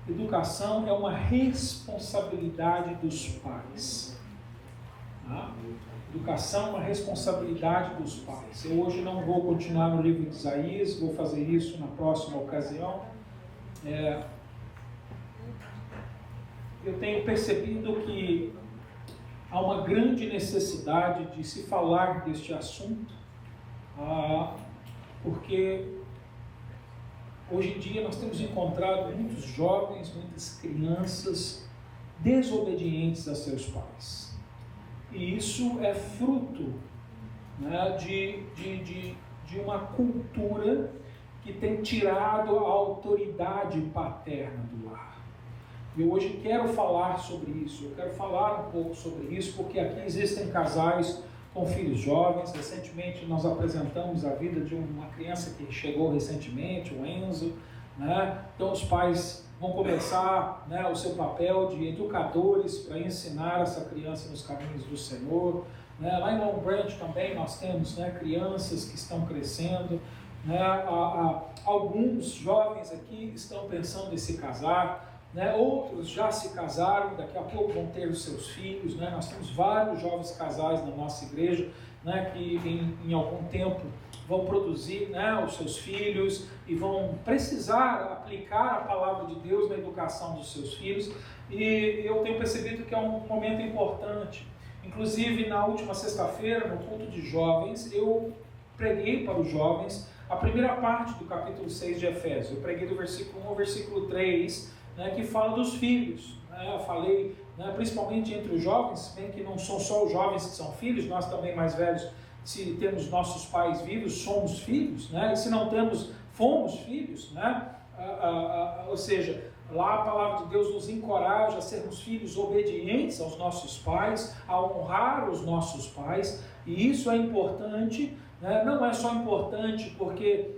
Educação é uma responsabilidade dos pais. Tá? Educação é uma responsabilidade dos pais. Eu hoje não vou continuar no livro de Isaías, vou fazer isso na próxima ocasião. Eu tenho percebido que há uma grande necessidade de se falar deste assunto, porque hoje em dia nós temos encontrado muitos jovens, muitas crianças desobedientes a seus pais. E isso é fruto, né, de uma cultura que tem tirado a autoridade paterna do lar. Eu hoje quero falar sobre isso, eu quero falar um pouco sobre isso, porque aqui existem casais com filhos jovens. Recentemente nós apresentamos a vida de uma criança que chegou recentemente, o Enzo, né? Então os pais vão começar, né, o seu papel de educadores para ensinar essa criança nos caminhos do Senhor. Né? Lá em Long Branch também nós temos, né, crianças que estão crescendo. Né? Alguns jovens aqui estão pensando em se casar. Né? Outros já se casaram, daqui a pouco vão ter os seus filhos. Né? Nós temos vários jovens casais na nossa igreja, né, que em algum tempo vão produzir, né, os seus filhos e vão precisar aplicar a palavra de Deus na educação dos seus filhos. E eu tenho percebido que é um momento importante. Inclusive, na última sexta-feira, no culto de jovens, eu preguei para os jovens a primeira parte do capítulo 6 de Efésios. Eu preguei do versículo 1 ao versículo 3, né, que fala dos filhos. Né? Eu falei, né, principalmente entre os jovens, bem que não são só os jovens que são filhos, nós também mais velhos, se temos nossos pais vivos, somos filhos, né? E se não temos, fomos filhos, né? Ou seja, lá a palavra de Deus nos encoraja a sermos filhos obedientes aos nossos pais, a honrar os nossos pais, e isso é importante. Não é só importante porque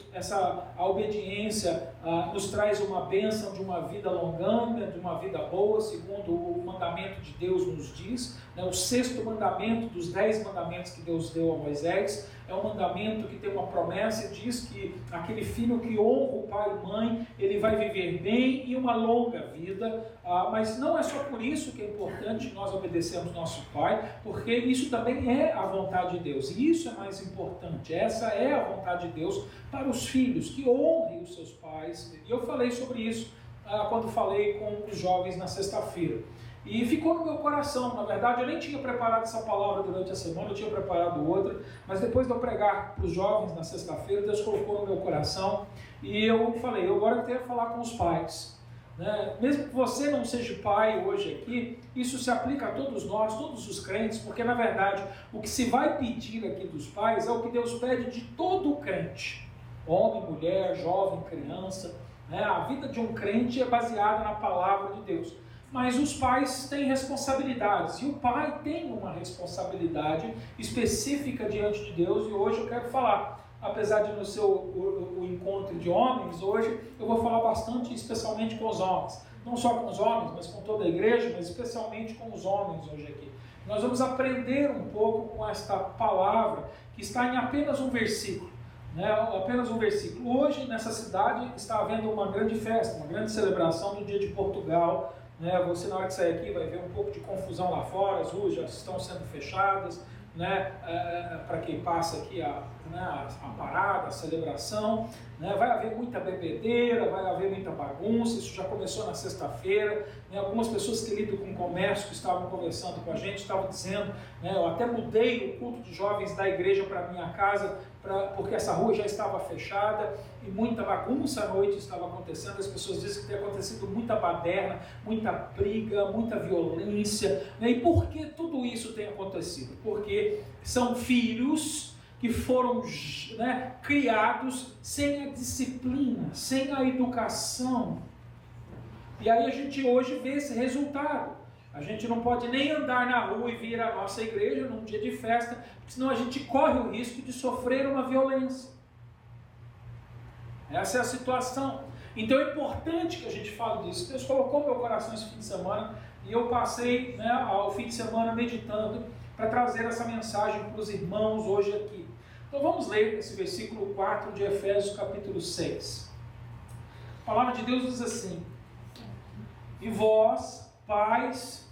a obediência nos traz uma bênção de uma vida longânima, de uma vida boa, segundo o mandamento de Deus nos diz. O 6º mandamento dos 10 mandamentos que Deus deu a Moisés é um mandamento que tem uma promessa e diz que aquele filho que honra o pai e mãe, ele vai viver bem e uma longa vida. Mas não é só por isso que é importante nós obedecermos nosso pai, porque isso também é a vontade de Deus, e isso é mais importante. Essa é a vontade de Deus para os filhos, que honrem os seus pais. E eu falei sobre isso quando falei com os jovens na sexta-feira. E ficou no meu coração. Na verdade, eu nem tinha preparado essa palavra durante a semana, eu tinha preparado outra, mas depois de eu pregar para os jovens na sexta-feira, Deus colocou no meu coração, e eu falei, agora eu quero falar com os pais. Mesmo que você não seja pai hoje aqui, isso se aplica a todos nós, todos os crentes, porque na verdade o que se vai pedir aqui dos pais é o que Deus pede de todo o crente, homem, mulher, jovem, criança. A vida de um crente é baseada na palavra de Deus, mas os pais têm responsabilidades, e o pai tem uma responsabilidade específica diante de Deus, e hoje eu quero falar. Apesar de não ser o encontro de homens, hoje eu vou falar bastante, especialmente com os homens. Não só com os homens, mas com toda a igreja, mas especialmente com os homens hoje aqui. Nós vamos aprender um pouco com esta palavra, que está em apenas um versículo. Apenas um versículo. Hoje, nessa cidade, está havendo uma grande festa, uma grande celebração do Dia de Portugal. Você, na hora de sair aqui, vai ver um pouco de confusão lá fora, as ruas já estão sendo fechadas. Para quem passa aqui a parada, a celebração, vai haver muita bebedeira, vai haver muita bagunça. Isso já começou na sexta-feira. Algumas pessoas que lidam com comércio, que estavam conversando com a gente, estavam dizendo, eu até mudei o culto de jovens da igreja para minha casa, porque essa rua já estava fechada e muita bagunça à noite estava acontecendo. As pessoas dizem que tem acontecido muita baderna, muita briga, muita violência. E por que tudo isso tem acontecido? Porque são filhos que foram criados sem a disciplina, sem a educação. E aí a gente hoje vê esse resultado. A gente não pode nem andar na rua e vir à nossa igreja num dia de festa, porque senão a gente corre o risco de sofrer uma violência. Essa é a situação. Então é importante que a gente fale disso. Deus colocou no meu coração esse fim de semana, e eu passei o fim de semana meditando para trazer essa mensagem para os irmãos hoje aqui. Então vamos ler esse versículo 4 de Efésios capítulo 6. A palavra de Deus diz assim: E vós, pais,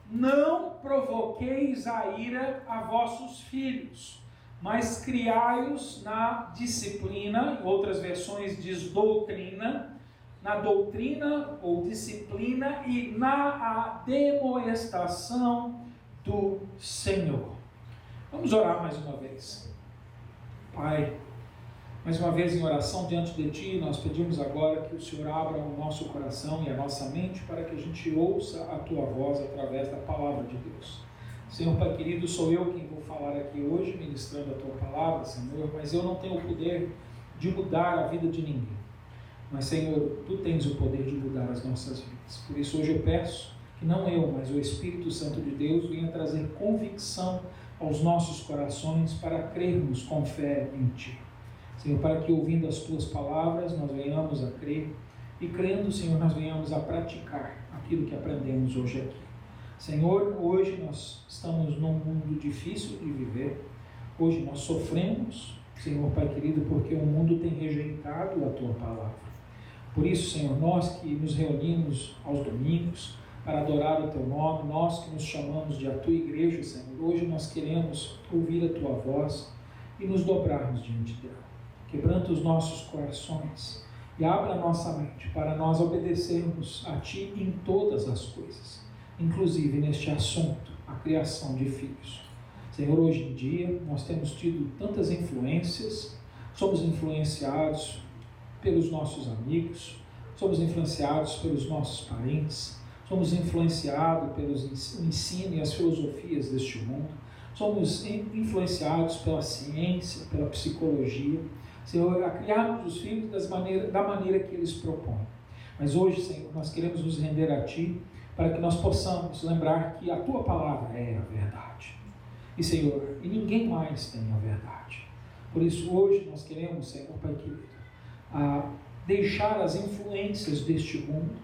não provoqueis a ira a vossos filhos, mas criai-os na disciplina, em outras versões diz doutrina, na doutrina ou disciplina e na admoestação do Senhor. Vamos orar mais uma vez. Pai, mais uma vez em oração diante de Ti, nós pedimos agora que o Senhor abra o nosso coração e a nossa mente para que a gente ouça a Tua voz através da palavra de Deus. Senhor Pai querido, sou eu quem vou falar aqui hoje, ministrando a Tua palavra, Senhor, mas eu não tenho o poder de mudar a vida de ninguém. Mas, Senhor, Tu tens o poder de mudar as nossas vidas. Por isso, hoje eu peço que não eu, mas o Espírito Santo de Deus venha trazer convicção aos nossos corações para crermos com fé em Ti. Senhor, para que ouvindo as Tuas palavras nós venhamos a crer e crendo, Senhor, nós venhamos a praticar aquilo que aprendemos hoje aqui. Senhor, hoje nós estamos num mundo difícil de viver, hoje nós sofremos, Senhor Pai querido, porque o mundo tem rejeitado a Tua palavra. Por isso, Senhor, nós que nos reunimos aos domingos para adorar o Teu nome, nós que nos chamamos de a Tua igreja, Senhor, hoje nós queremos ouvir a Tua voz e nos dobrarmos diante dela. Quebranta os nossos corações e abra a nossa mente para nós obedecermos a Ti em todas as coisas, inclusive neste assunto, a criação de filhos. Senhor, hoje em dia nós temos tido tantas influências, somos influenciados pelos nossos amigos, somos influenciados pelos nossos parentes, somos influenciados pelo ensino e as filosofias deste mundo, somos influenciados pela ciência, pela psicologia, Senhor, a criarmos os filhos da maneira que eles propõem. Mas hoje, Senhor, nós queremos nos render a Ti para que nós possamos lembrar que a Tua palavra é a verdade. E, Senhor, e ninguém mais tem a verdade. Por isso, hoje nós queremos, Senhor, Pai querido, deixar as influências deste mundo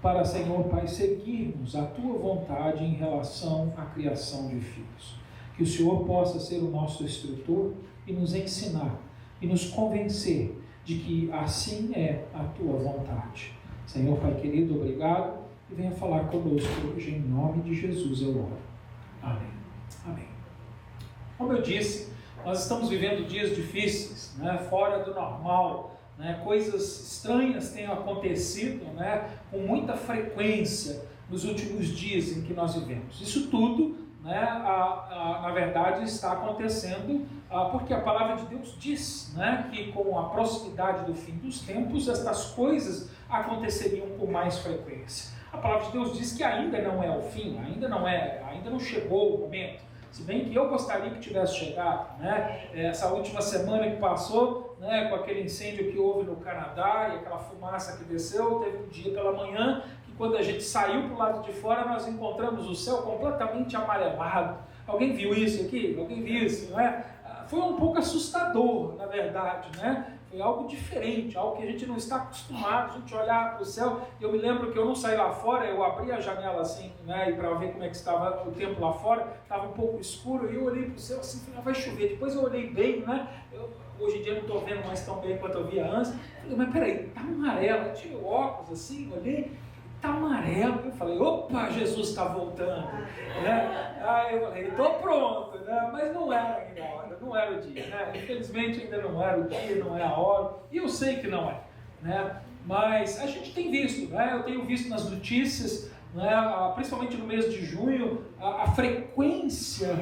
para, Senhor, Pai, seguirmos a Tua vontade em relação à criação de filhos. Que o Senhor possa ser o nosso instrutor e nos ensinar e nos convencer de que assim é a Tua vontade. Senhor, Pai querido, obrigado e venha falar conosco hoje, em nome de Jesus eu oro. Amém. Amém. Como eu disse, nós estamos vivendo dias difíceis, fora do normal, coisas estranhas têm acontecido, com muita frequência nos últimos dias em que nós vivemos. Isso tudo, na verdade, está acontecendo porque a palavra de Deus diz, que com a proximidade do fim dos tempos, estas coisas aconteceriam com mais frequência. A palavra de Deus diz que ainda não é o fim, ainda não chegou o momento. Se bem que eu gostaria que tivesse chegado, essa última semana que passou, com aquele incêndio que houve no Canadá e aquela fumaça que desceu, teve um dia pela manhã que quando a gente saiu para o lado de fora, nós encontramos o céu completamente amarelado. Alguém viu isso aqui? Alguém viu isso, Foi um pouco assustador, na verdade, Foi algo diferente, algo que a gente não está acostumado, a gente olhar para o céu. Eu me lembro que eu não saí lá fora, eu abri a janela assim, e para ver como é que estava o tempo lá fora, estava um pouco escuro, e eu olhei para o céu assim, falei, vai chover. Depois eu olhei bem, hoje em dia não estou vendo mais tão bem quanto eu via antes. Falei, mas peraí, está amarelo. Eu tirei o óculos assim, olhei, está amarelo. Eu falei, opa, Jesus está voltando. Aí eu falei, estou pronto, mas não era ainda a hora, não era o dia. Infelizmente ainda não era o dia, não é a hora, e eu sei que não é. Mas a gente tem visto, eu tenho visto nas notícias, principalmente no mês de junho, a frequência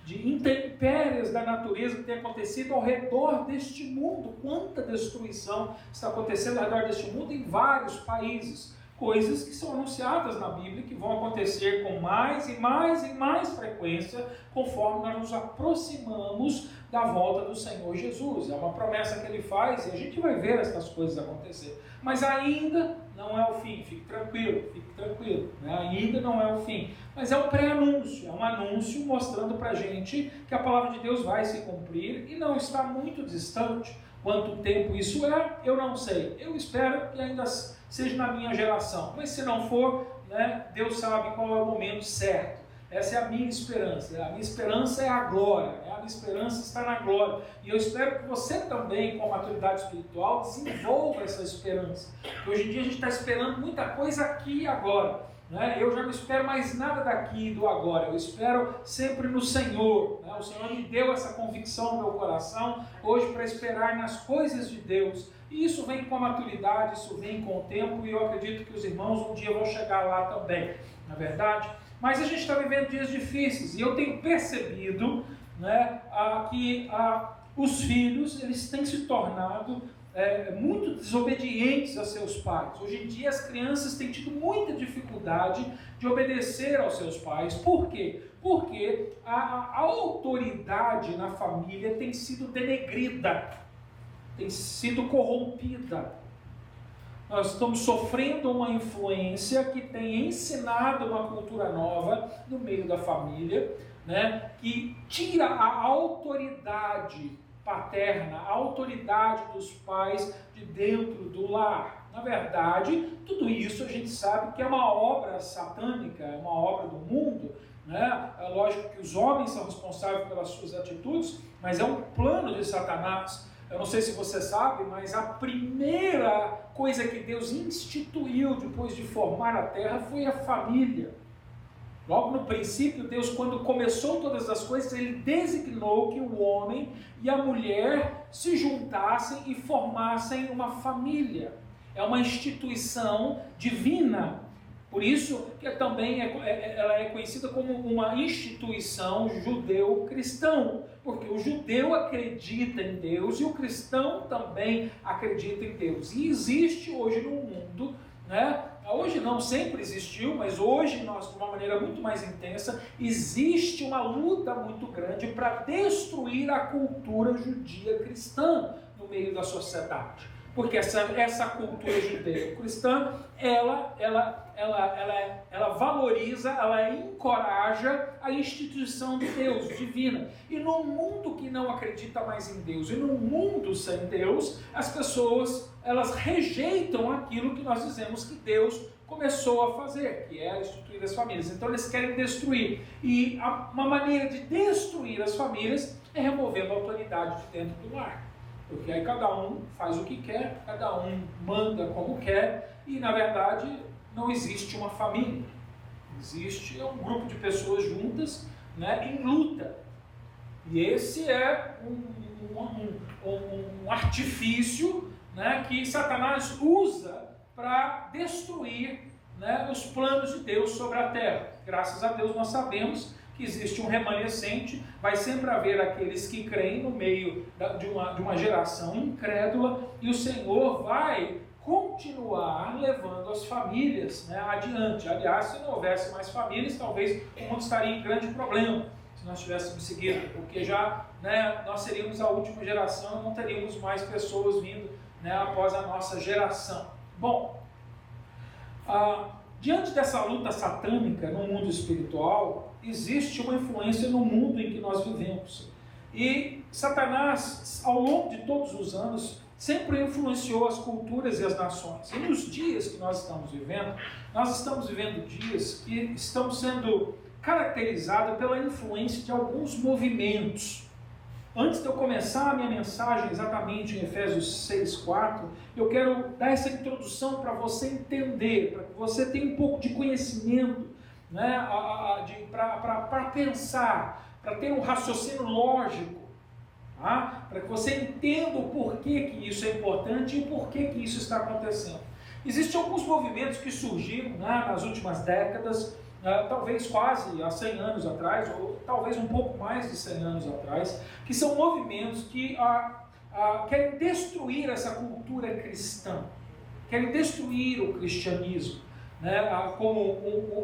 de intempéries da natureza que tem acontecido ao redor deste mundo. Quanta destruição está acontecendo ao redor deste mundo em vários países. Coisas que são anunciadas na Bíblia, que vão acontecer com mais e mais e mais frequência, conforme nós nos aproximamos da volta do Senhor Jesus. É uma promessa que Ele faz e a gente vai ver essas coisas acontecer. Mas ainda não é o fim, fique tranquilo, ainda não é o fim. Mas é um pré-anúncio, é um anúncio mostrando para a gente que a palavra de Deus vai se cumprir e não está muito distante. Quanto tempo isso é, eu não sei. Eu espero que ainda seja na minha geração. Mas se não for, Deus sabe qual é o momento certo. Essa é a minha esperança. A minha esperança é a glória. A minha esperança está na glória. E eu espero que você também, com a maturidade espiritual, desenvolva essa esperança. Porque hoje em dia a gente está esperando muita coisa aqui e agora. Eu já não espero mais nada daqui e do agora, eu espero sempre no Senhor. O Senhor me deu essa convicção no meu coração hoje para esperar nas coisas de Deus. E isso vem com a maturidade, isso vem com o tempo, e eu acredito que os irmãos um dia vão chegar lá também, na verdade. Mas a gente está vivendo dias difíceis, e eu tenho percebido que os filhos eles têm se tornado muito desobedientes a seus pais. Hoje em dia as crianças têm tido muita dificuldade de obedecer aos seus pais. Por quê? Porque a autoridade na família tem sido denegrida, tem sido corrompida. Nós estamos sofrendo uma influência que tem ensinado uma cultura nova no meio da família, que tira a autoridade paterna, a autoridade dos pais de dentro do lar. Na verdade, tudo isso a gente sabe que é uma obra satânica, é uma obra do mundo. É lógico que os homens são responsáveis pelas suas atitudes, mas é um plano de Satanás. Eu não sei se você sabe, mas a primeira coisa que Deus instituiu depois de formar a terra foi a família. Logo no princípio, Deus, quando começou todas as coisas, Ele designou que o homem e a mulher se juntassem e formassem uma família. É uma instituição divina. Por isso que também ela é conhecida como uma instituição judeu-cristão. Porque o judeu acredita em Deus e o cristão também acredita em Deus. E existe hoje no mundo, hoje não, sempre existiu, mas hoje nós, de uma maneira muito mais intensa, existe uma luta muito grande para destruir a cultura judia cristã no meio da sociedade. Porque essa cultura judeu-cristã, ela valoriza, ela encoraja a instituição de Deus, divina. E num mundo que não acredita mais em Deus, e num mundo sem Deus, as pessoas, elas rejeitam aquilo que nós dizemos que Deus começou a fazer, que é instituir as famílias. Então eles querem destruir. E uma maneira de destruir as famílias é removendo a autoridade de dentro do lar. Porque aí cada um faz o que quer, cada um manda como quer, e na verdade não existe uma família. Existe um grupo de pessoas juntas, em luta. E esse é um artifício, que Satanás usa para destruir, os planos de Deus sobre a terra. Graças a Deus nós sabemos que existe um remanescente, vai sempre haver aqueles que creem no meio de uma geração incrédula, e o Senhor vai continuar levando as famílias adiante. Aliás, se não houvesse mais famílias, talvez o mundo estaria em grande problema, se nós tivéssemos seguido, porque já nós seríamos a última geração e não teríamos mais pessoas vindo após a nossa geração. Bom, diante dessa luta satânica no mundo espiritual, existe uma influência no mundo em que nós vivemos. E Satanás, ao longo de todos os anos, sempre influenciou as culturas e as nações. E nos dias que nós estamos vivendo dias que estão sendo caracterizados pela influência de alguns movimentos. Antes de eu começar a minha mensagem exatamente em Efésios 6:4, eu quero dar essa introdução para você entender, para que você tenha um pouco de conhecimento, para pensar, para ter um raciocínio lógico, para que você entenda o porquê que isso é importante e o porquê que isso está acontecendo. Existem alguns movimentos que surgiram nas últimas décadas, talvez quase há 100 anos atrás, ou talvez um pouco mais de 100 anos atrás, que são movimentos que querem destruir essa cultura cristã, querem destruir o cristianismo, como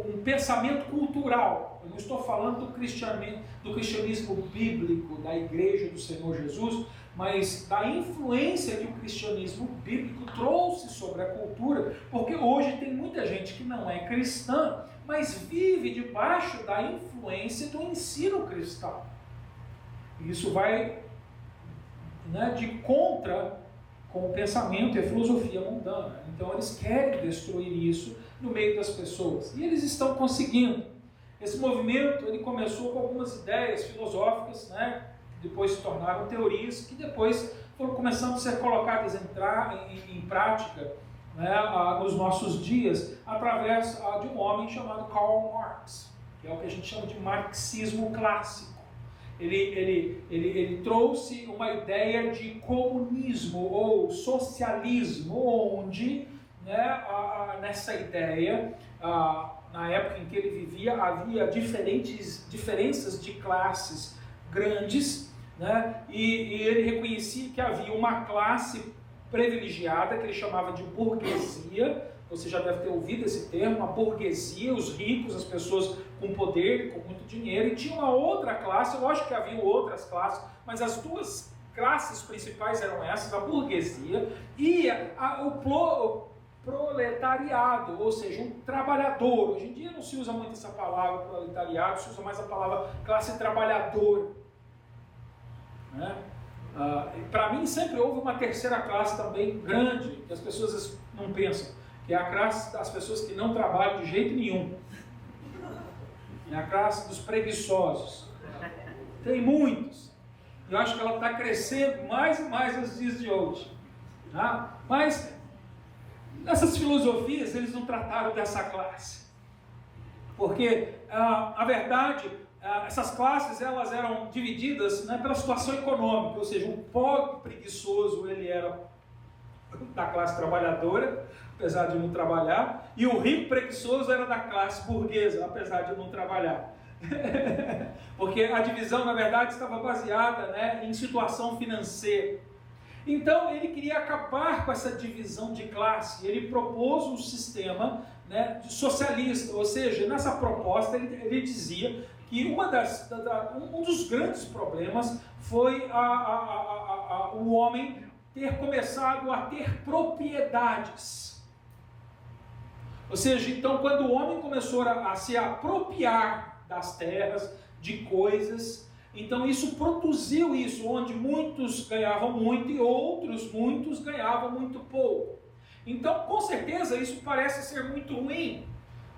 um pensamento cultural. Eu não estou falando do cristianismo bíblico, da igreja do Senhor Jesus, mas da influência que o cristianismo bíblico trouxe sobre a cultura, porque hoje tem muita gente que não é cristã, mas vive debaixo da influência do ensino cristão. Isso vai de contra com o pensamento e a filosofia mundana. Então eles querem destruir isso no meio das pessoas. E eles estão conseguindo. Esse movimento ele começou com algumas ideias filosóficas, né, que depois se tornaram teorias, que depois foram começando a ser colocadas em prática, né, nos nossos dias, através de um homem chamado Karl Marx, que é o que a gente chama de marxismo clássico. Ele trouxe uma ideia de comunismo ou socialismo, onde, né, nessa ideia, na época em que ele vivia, havia diferenças de classes grandes, né, e ele reconhecia que havia uma classe privilegiada, que ele chamava de burguesia. Você já deve ter ouvido esse termo, a burguesia, os ricos, as pessoas com poder, com muito dinheiro, e tinha uma outra classe, lógico que havia outras classes, mas as duas classes principais eram essas, a burguesia e o proletariado, ou seja, um trabalhador. Hoje em dia não se usa muito essa palavra proletariado, se usa mais a palavra classe trabalhadora, né? Para mim sempre houve uma terceira classe também grande, que as pessoas não pensam, que é a classe das pessoas que não trabalham de jeito nenhum. É a classe dos preguiçosos. Tem muitos. Eu acho que ela está crescendo mais e mais nos dias de hoje. Tá? Mas nessas filosofias eles não trataram dessa classe. Porque, na verdade, essas classes elas eram divididas, né, pela situação econômica. Ou seja, o pobre preguiçoso ele era da classe trabalhadora, apesar de não trabalhar, e o rico preguiçoso era da classe burguesa, apesar de não trabalhar. Porque a divisão, na verdade, estava baseada, né, em situação financeira. Então, ele queria acabar com essa divisão de classe. Ele propôs um sistema, né, socialista, ou seja, nessa proposta ele dizia que um dos grandes problemas foi o homem ter começado a ter propriedades. Ou seja, então quando o homem começou a se apropriar das terras, de coisas, então isso produziu isso, onde muitos ganhavam muito e muitos ganhavam muito pouco. Então, com certeza, isso parece ser muito ruim,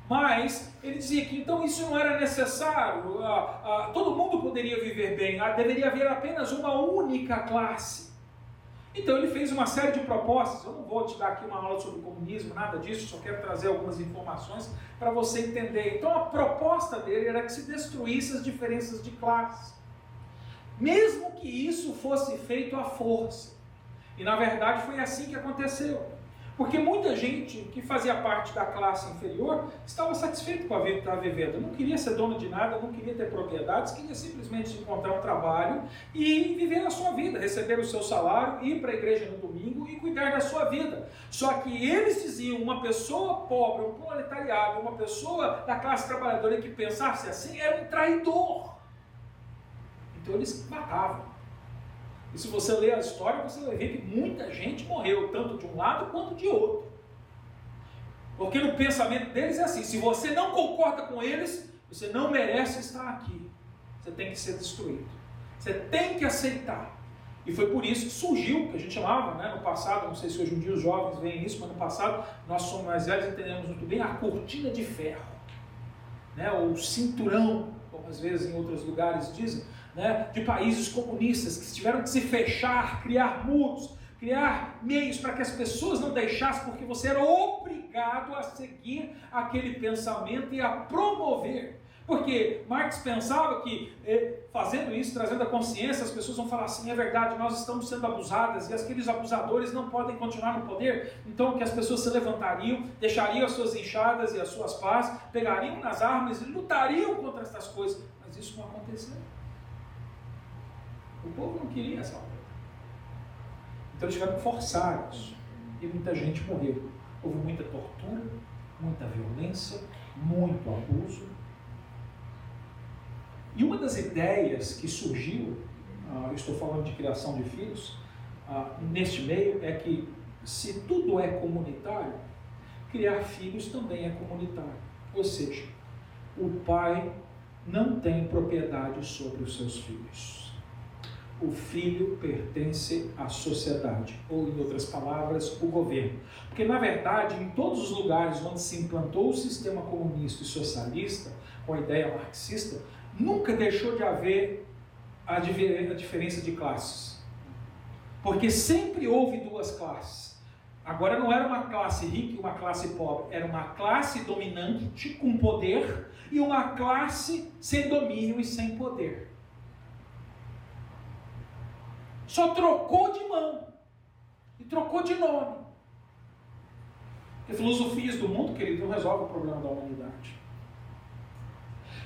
mas ele dizia que então isso não era necessário, todo mundo poderia viver bem, deveria haver apenas uma única classe. Então ele fez uma série de propostas. Eu não vou te dar aqui uma aula sobre comunismo, nada disso, só quero trazer algumas informações para você entender. Então a proposta dele era que se destruísse as diferenças de classe, mesmo que isso fosse feito à força. E na verdade foi assim que aconteceu. Porque muita gente que fazia parte da classe inferior estava satisfeito com a vida que estava vivendo. Não queria ser dono de nada, não queria ter propriedades, queria simplesmente encontrar um trabalho e viver a sua vida, receber o seu salário, ir para a igreja no domingo e cuidar da sua vida. Só que eles diziam, uma pessoa pobre, um proletariado, uma pessoa da classe trabalhadora que pensasse assim, era um traidor. Então eles matavam. E se você ler a história, você vai ver que muita gente morreu, tanto de um lado quanto de outro. Porque no pensamento deles é assim, se você não concorda com eles, você não merece estar aqui. Você tem que ser destruído. Você tem que aceitar. E foi por isso que surgiu, que a gente chamava, né, no passado, não sei se hoje em dia os jovens veem isso, mas no passado, nós somos mais velhos e entendemos muito bem, a cortina de ferro, né, ou cinturão, como às vezes em outros lugares dizem, né, de países comunistas que tiveram que se fechar, criar muros, criar meios para que as pessoas não deixassem, porque você era obrigado a seguir aquele pensamento e a promover. Porque Marx pensava que fazendo isso, trazendo a consciência, as pessoas vão falar assim, é verdade, nós estamos sendo abusadas e aqueles abusadores não podem continuar no poder, então que as pessoas se levantariam, deixariam as suas enxadas e as suas pás, pegariam nas armas e lutariam contra essas coisas. Mas isso não aconteceu. O povo não queria essa luta. Então eles tiveram que forçar isso. E muita gente morreu. Houve muita tortura, muita violência, muito abuso. E uma das ideias que surgiu, eu estou falando de criação de filhos, neste meio, é que se tudo é comunitário, criar filhos também é comunitário. Ou seja, o pai não tem propriedade sobre os seus filhos. o filho pertence à sociedade, ou em outras palavras, o governo. Porque na verdade, em todos os lugares onde se implantou o sistema comunista e socialista, com a ideia marxista, nunca deixou de haver a diferença de classes. Porque sempre houve duas classes. Agora não era uma classe rica e uma classe pobre, era uma classe dominante com poder e uma classe sem domínio e sem poder. Só trocou de mão e trocou de nome. Porque filosofias do mundo, querido, não resolvem o problema da humanidade.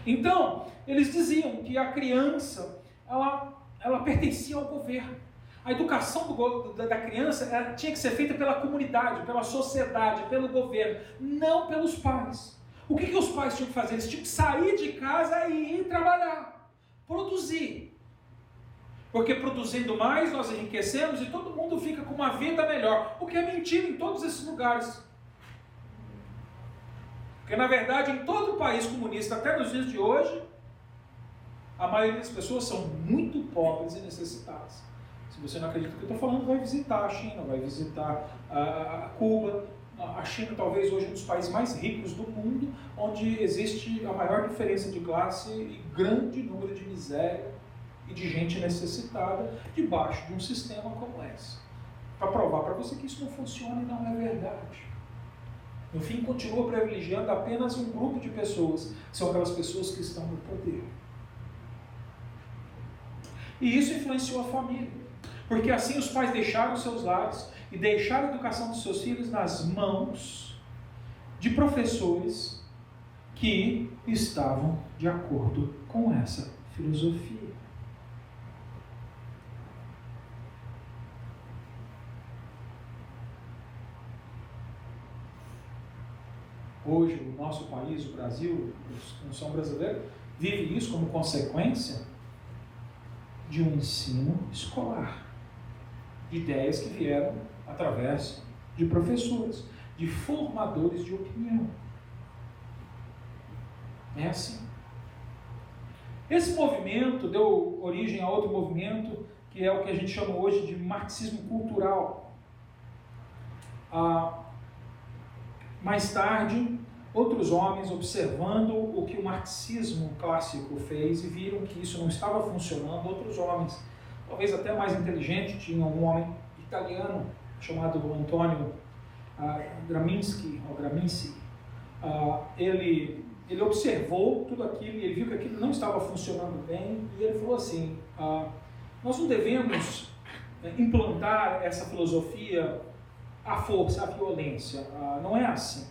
Então, eles diziam que a criança, ela pertencia ao governo. A educação da criança tinha que ser feita pela comunidade, pela sociedade, pelo governo, não pelos pais. O que os pais tinham que fazer? Eles tinham que sair de casa e ir trabalhar, produzir. Porque produzindo mais, nós enriquecemos e todo mundo fica com uma vida melhor. O que é mentira em todos esses lugares. Porque, na verdade, em todo o país comunista, até nos dias de hoje, a maioria das pessoas são muito pobres e necessitadas. Se você não acredita no que eu estou falando, vai visitar a China, vai visitar a Cuba. A China talvez hoje é um dos países mais ricos do mundo, onde existe a maior diferença de classe e grande número de miséria e de gente necessitada debaixo de um sistema como esse. Para provar para você que isso não funciona e não é verdade. No fim, continua privilegiando apenas um grupo de pessoas, são aquelas pessoas que estão no poder. E isso influenciou a família. Porque assim os pais deixaram seus lares e deixaram a educação dos seus filhos nas mãos de professores que estavam de acordo com essa filosofia. Hoje, o nosso país, o Brasil, a nação brasileira, vive isso como consequência de um ensino escolar. Ideias que vieram através de professores, de formadores de opinião. É assim. Esse movimento deu origem a outro movimento, que é o que a gente chama hoje de marxismo cultural. Mais tarde, outros homens, observando o que o marxismo clássico fez e viram que isso não estava funcionando, outros homens, talvez até mais inteligente, tinha um homem italiano chamado Antonio Gramsci, ele observou tudo aquilo, ele viu que aquilo não estava funcionando bem, e ele falou assim, nós não devemos implantar essa filosofia à força, à violência, não é assim.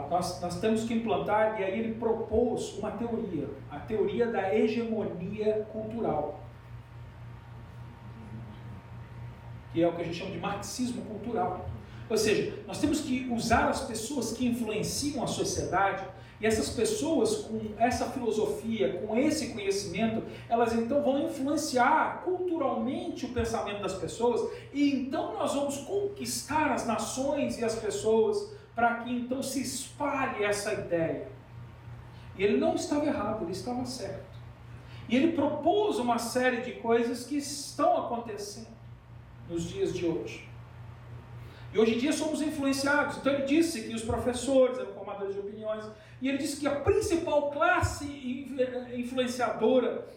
Nós temos que implantar, e aí ele propôs uma teoria, a teoria da hegemonia cultural, que é o que a gente chama de marxismo cultural. Ou seja, nós temos que usar as pessoas que influenciam a sociedade, e essas pessoas com essa filosofia, com esse conhecimento, elas então vão influenciar culturalmente o pensamento das pessoas, e então nós vamos conquistar as nações e as pessoas para que então se espalhe essa ideia. E ele não estava errado, ele estava certo. E ele propôs uma série de coisas que estão acontecendo nos dias de hoje. E hoje em dia somos influenciados. Então ele disse que os professores eram formadores de opiniões, e ele disse que a principal classe influenciadora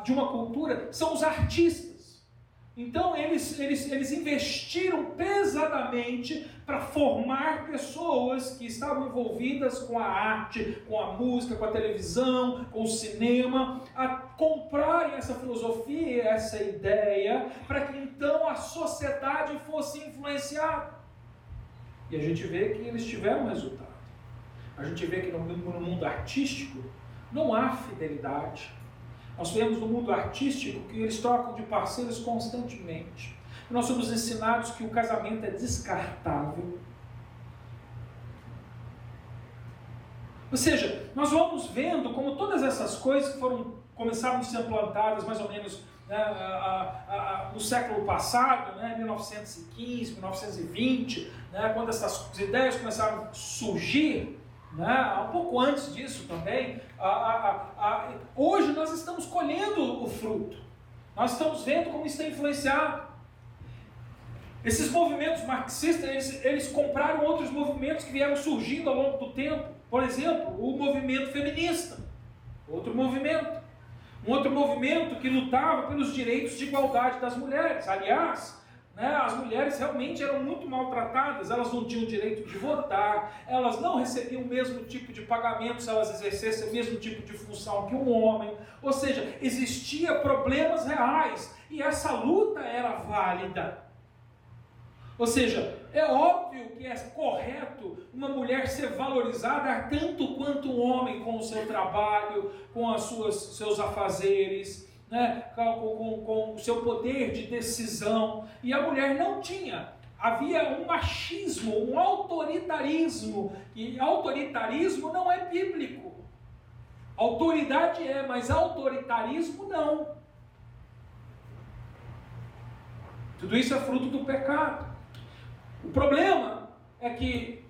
de uma cultura são os artistas. Então eles investiram pesadamente para formar pessoas que estavam envolvidas com a arte, com a música, com a televisão, com o cinema, a comprarem essa filosofia, essa ideia, para que então a sociedade fosse influenciada. E a gente vê que eles tiveram resultado. A gente vê que no mundo artístico não há fidelidade. Nós vemos no mundo artístico que eles trocam de parceiros constantemente. Nós somos ensinados que o casamento é descartável. Ou seja, nós vamos vendo como todas essas coisas que começaram a ser plantadas mais ou menos no século passado, 1915, 1920, quando essas ideias começaram a surgir, um pouco antes disso também, hoje nós estamos colhendo o fruto. Nós estamos vendo como isso tem influenciado. Esses movimentos marxistas, eles compraram outros movimentos que vieram surgindo ao longo do tempo. Por exemplo, o movimento feminista. Outro movimento. Um outro movimento que lutava pelos direitos de igualdade das mulheres. Aliás, as mulheres realmente eram muito maltratadas, elas não tinham o direito de votar, elas não recebiam o mesmo tipo de pagamento se elas exercessem o mesmo tipo de função que um homem. Ou seja, existiam problemas reais e essa luta era válida. Ou seja, é óbvio que é correto uma mulher ser valorizada tanto quanto um homem com o seu trabalho, com os seus afazeres, com o seu poder de decisão. E a mulher não tinha. Havia um machismo, um autoritarismo. E autoritarismo não é bíblico. Autoridade é, mas autoritarismo não. Tudo isso é fruto do pecado. O problema é que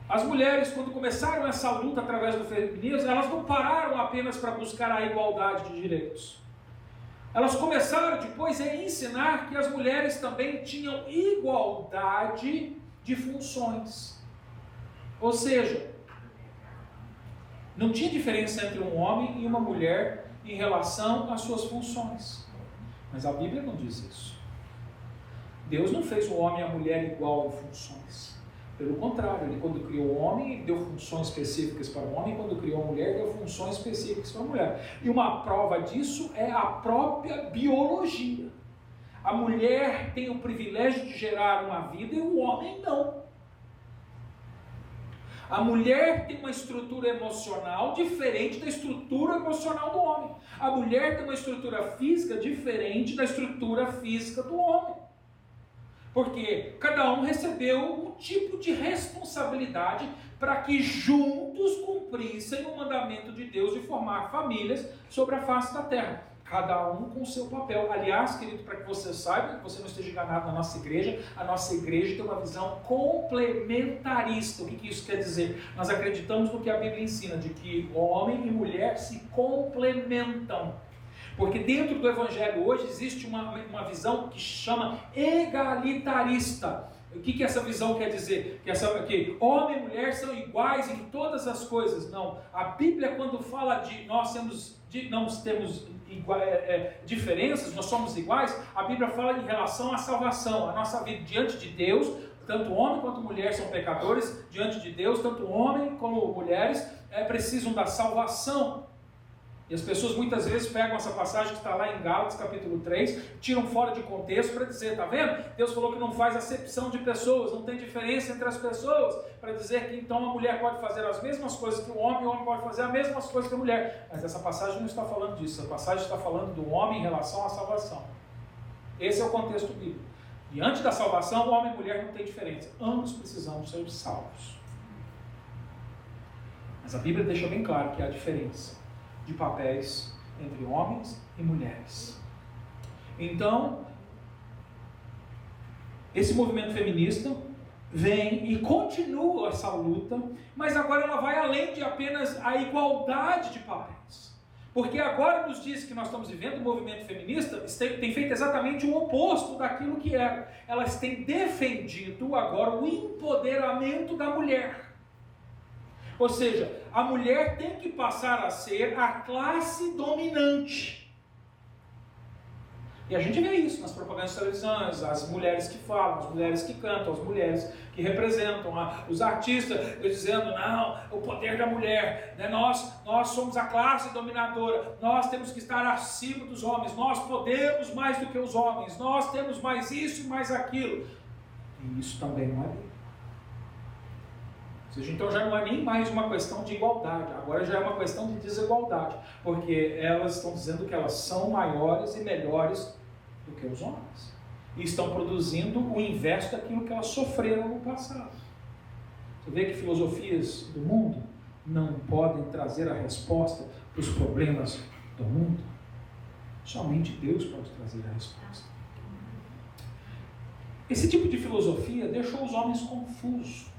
as mulheres, quando começaram essa luta através do feminismo, elas não pararam apenas para buscar a igualdade de direitos. Elas começaram depois a ensinar que as mulheres também tinham igualdade de funções. Ou seja, não tinha diferença entre um homem e uma mulher em relação às suas funções. Mas a Bíblia não diz isso. Deus não fez o homem e a mulher igual em funções. Pelo contrário, ele quando criou o homem, ele deu funções específicas para o homem, quando criou a mulher, deu funções específicas para a mulher. E uma prova disso é a própria biologia. A mulher tem o privilégio de gerar uma vida e o homem não. A mulher tem uma estrutura emocional diferente da estrutura emocional do homem. A mulher tem uma estrutura física diferente da estrutura física do homem. Porque cada um recebeu um tipo de responsabilidade para que juntos cumprissem o mandamento de Deus de formar famílias sobre a face da terra. Cada um com o seu papel. Aliás, querido, para que você saiba, que você não esteja enganado na nossa igreja, a nossa igreja tem uma visão complementarista. O que isso quer dizer? Nós acreditamos no que a Bíblia ensina, de que homem e mulher se complementam. Porque dentro do Evangelho hoje existe uma visão que chama egalitarista. O que essa visão quer dizer? Que homem e mulher são iguais em todas as coisas. Não. A Bíblia, quando fala de não temos diferenças, nós somos iguais, a Bíblia fala em relação à salvação. A nossa vida diante de Deus, tanto homem quanto mulher são pecadores diante de Deus, tanto homem como mulheres precisam da salvação. E as pessoas muitas vezes pegam essa passagem que está lá em Gálatas capítulo 3, tiram fora de contexto para dizer, tá vendo? Deus falou que não faz acepção de pessoas, não tem diferença entre as pessoas, para dizer que então a mulher pode fazer as mesmas coisas que o homem pode fazer as mesmas coisas que a mulher. Mas essa passagem não está falando disso, essa passagem está falando do homem em relação à salvação. Esse é o contexto bíblico. Diante da salvação, homem e mulher não tem diferença, ambos precisamos ser salvos. Mas a Bíblia deixa bem claro que há diferença de papéis entre homens e mulheres. Então, esse movimento feminista vem e continua essa luta, mas agora ela vai além de apenas a igualdade de papéis. Porque agora nos diz que nós estamos vivendo o movimento feminista tem feito exatamente o oposto daquilo que era. Elas têm defendido agora o empoderamento da mulher. Ou seja, a mulher tem que passar a ser a classe dominante. E a gente vê isso nas propagandas de televisões, as mulheres que falam, as mulheres que cantam, as mulheres que representam, os artistas dizendo, não, o poder da mulher, né? Nós somos a classe dominadora, nós temos que estar acima dos homens, nós podemos mais do que os homens, nós temos mais isso e mais aquilo. E isso também não é bíblico. Ou seja, então já não é nem mais uma questão de igualdade, agora já é uma questão de desigualdade, porque elas estão dizendo que elas são maiores e melhores do que os homens, e estão produzindo o inverso daquilo que elas sofreram no passado. Você vê que filosofias do mundo não podem trazer a resposta para os problemas do mundo, somente Deus pode trazer a resposta. Esse tipo de filosofia deixou os homens confusos.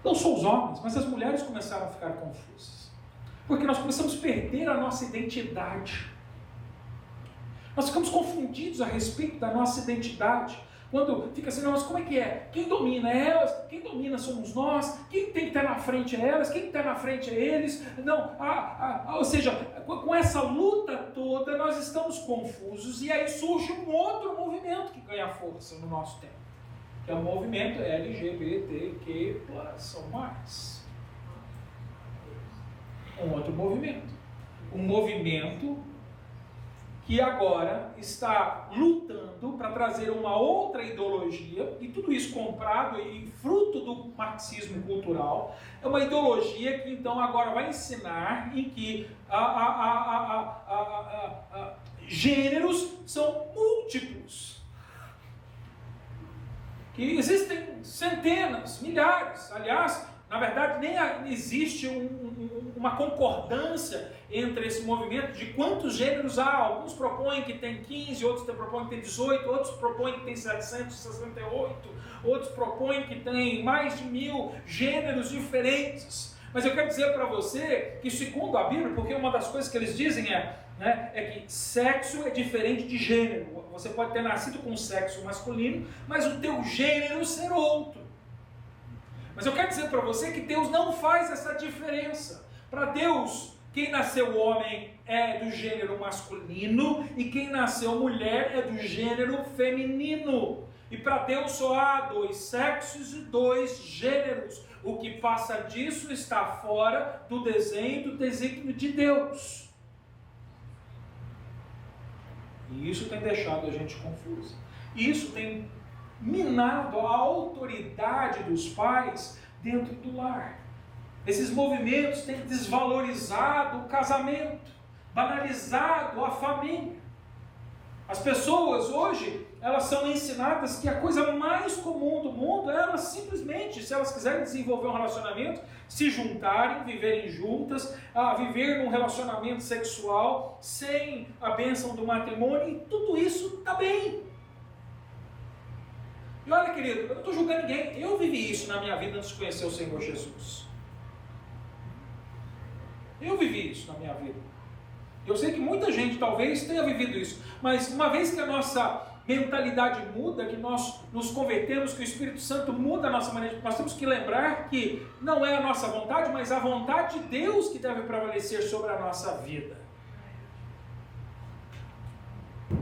Não só os homens, mas as mulheres começaram a ficar confusas. Porque nós começamos a perder a nossa identidade. Nós ficamos confundidos a respeito da nossa identidade. Quando fica assim, não, mas como é que é? Quem domina é elas? Quem domina somos nós? Quem tem que estar na frente é elas? Quem está na frente é eles? Não, ou seja, com essa luta toda nós estamos confusos, e aí surge um outro movimento que ganha força no nosso tempo, que é o movimento LGBTQ+, ou mais. Um outro movimento. Um movimento que agora está lutando para trazer uma outra ideologia, e tudo isso comprado e fruto do marxismo cultural. É uma ideologia que então agora vai ensinar em que gêneros são múltiplos, que existem centenas, milhares, aliás, na verdade nem existe uma concordância entre esse movimento de quantos gêneros há. Alguns propõem que tem 15, outros propõem que tem 18, outros propõem que tem 768, outros propõem que tem mais de 1000 gêneros diferentes. Mas eu quero dizer para você que, segundo a Bíblia, porque uma das coisas que eles dizem é que sexo é diferente de gênero. Você pode ter nascido com sexo masculino, mas o teu gênero ser outro. Mas eu quero dizer para você que Deus não faz essa diferença. Para Deus, quem nasceu homem é do gênero masculino e quem nasceu mulher é do gênero feminino. E para Deus só há 2 sexos e 2 gêneros. O que passa disso está fora do desenho, do desígnio de Deus. E isso tem deixado a gente confuso. Isso tem minado a autoridade dos pais dentro do lar. Esses movimentos têm desvalorizado o casamento, banalizado a família. As pessoas hoje, elas são ensinadas que a coisa mais comum do mundo é elas simplesmente, se elas quiserem desenvolver um relacionamento, se juntarem, viverem juntas, viver num relacionamento sexual sem a bênção do matrimônio, e tudo isso está bem. E olha, querido, eu não estou julgando ninguém, eu vivi isso na minha vida antes de conhecer o Senhor Jesus. Eu vivi isso na minha vida. Eu sei que muita gente talvez tenha vivido isso, mas uma vez que a nossa mentalidade muda, que nós nos convertemos, que o Espírito Santo muda a nossa maneira, nós temos que lembrar que não é a nossa vontade, mas a vontade de Deus que deve prevalecer sobre a nossa vida.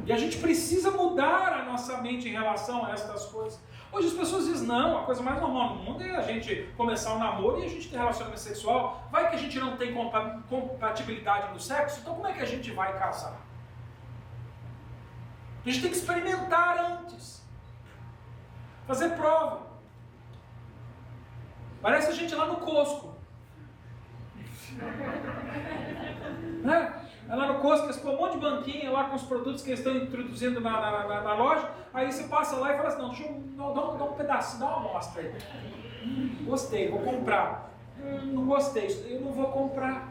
E a gente precisa mudar a nossa mente em relação a estas coisas. Hoje as pessoas dizem, não, a coisa mais normal no mundo é a gente começar um namoro e a gente ter relacionamento sexual. Vai que a gente não tem compatibilidade no sexo, então como é que a gente vai casar? A gente tem que experimentar antes. Fazer prova. Parece a gente lá no Costco. Né? É lá no Costco, eles põem um monte de banquinha lá com os produtos que eles estão introduzindo na loja. Aí você passa lá e fala assim, não, deixa eu dar um pedacinho, dá uma amostra aí. Gostei, vou comprar. Não gostei, eu não vou comprar.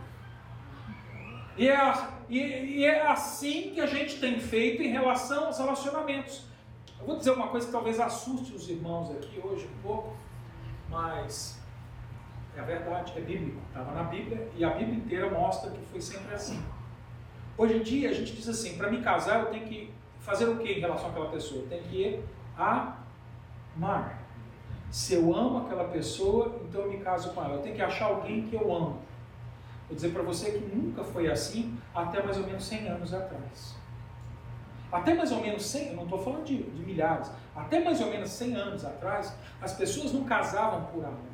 E é assim que a gente tem feito em relação aos relacionamentos. Eu vou dizer uma coisa que talvez assuste os irmãos aqui hoje um pouco, mas é a verdade, é bíblico. Estava na Bíblia e a Bíblia inteira mostra que foi sempre assim. Hoje em dia a gente diz assim, para me casar eu tenho que fazer o que em relação àquela pessoa? Eu tenho que amar. Se eu amo aquela pessoa, então eu me caso com ela. Eu tenho que achar alguém que eu amo. Vou dizer para você que nunca foi assim até mais ou menos 100 anos atrás. Até mais ou menos 100, eu não estou falando de milhares, até mais ou menos 100 anos atrás, as pessoas não casavam por amor.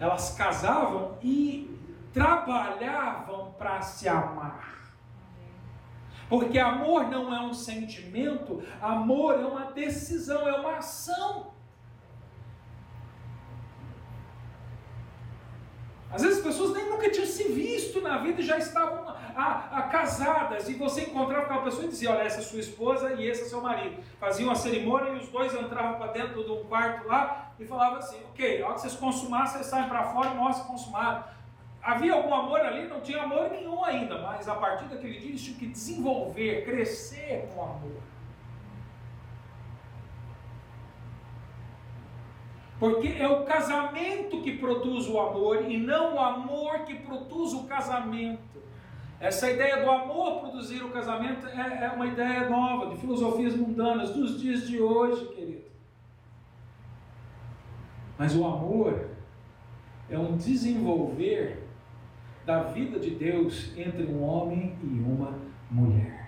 Elas casavam e trabalhavam para se amar. Porque amor não é um sentimento, amor é uma decisão, é uma ação. Às vezes as pessoas nem nunca tinham se visto na vida e já estavam casadas, e você encontrava aquela pessoa e dizia, olha, essa é sua esposa e esse é seu marido. Faziam a cerimônia e os dois entravam para dentro de um quarto lá e falavam assim, ok, a hora que vocês consumarem, vocês saem para fora e mostram consumado. Havia algum amor ali? Não tinha amor nenhum ainda, mas a partir daquele dia eles tinham que desenvolver, crescer com amor. Porque é o casamento que produz o amor e não o amor que produz o casamento. Essa ideia do amor produzir o casamento é uma ideia nova, de filosofias mundanas, dos dias de hoje, querido. Mas o amor é um desenvolver da vida de Deus entre um homem e uma mulher.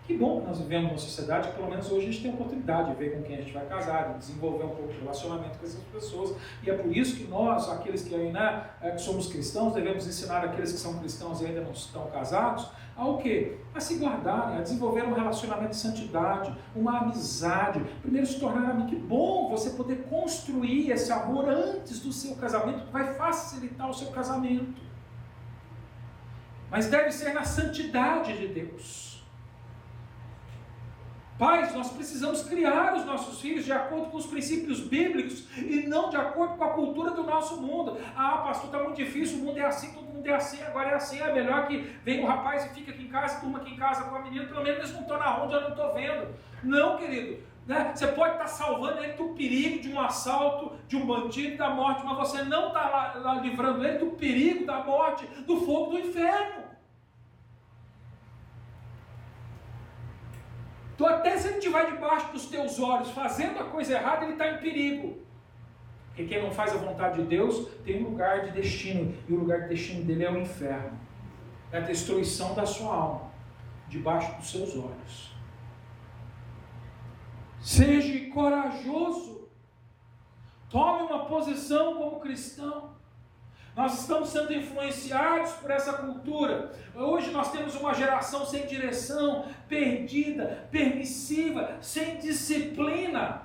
Que bom que nós vivemos numa sociedade que pelo menos hoje a gente tem a oportunidade de ver com quem a gente vai casar, de desenvolver um pouco de relacionamento com essas pessoas. E é por isso que nós, aqueles que ainda que somos cristãos, devemos ensinar aqueles que são cristãos e ainda não estão casados, a o quê? A se guardarem, a desenvolver um relacionamento de santidade, uma amizade, primeiro se tornar amigo. Que bom você poder construir esse amor antes do seu casamento, que vai facilitar o seu casamento. Mas deve ser na santidade de Deus. Pais, nós precisamos criar os nossos filhos de acordo com os princípios bíblicos e não de acordo com a cultura do nosso mundo. Ah, pastor, está muito difícil, o mundo é assim, todo mundo é assim, agora é assim, é melhor que venha o rapaz e fique aqui em casa, turma aqui em casa com a menina, pelo menos eles não estão na rua onde eu não estou vendo. Não, querido, né? Você pode estar salvando ele do perigo de um assalto, de um bandido, da morte, mas você não está lá livrando ele do perigo, da morte, do fogo do inferno. Então, até se ele estiver debaixo dos teus olhos fazendo a coisa errada, ele está em perigo. Porque quem não faz a vontade de Deus tem um lugar de destino, e o lugar de destino dele é o inferno. É a destruição da sua alma, debaixo dos seus olhos. Seja corajoso. Tome uma posição como cristão. Nós estamos sendo influenciados por essa cultura. Hoje nós temos uma geração sem direção, perdida, permissiva, sem disciplina.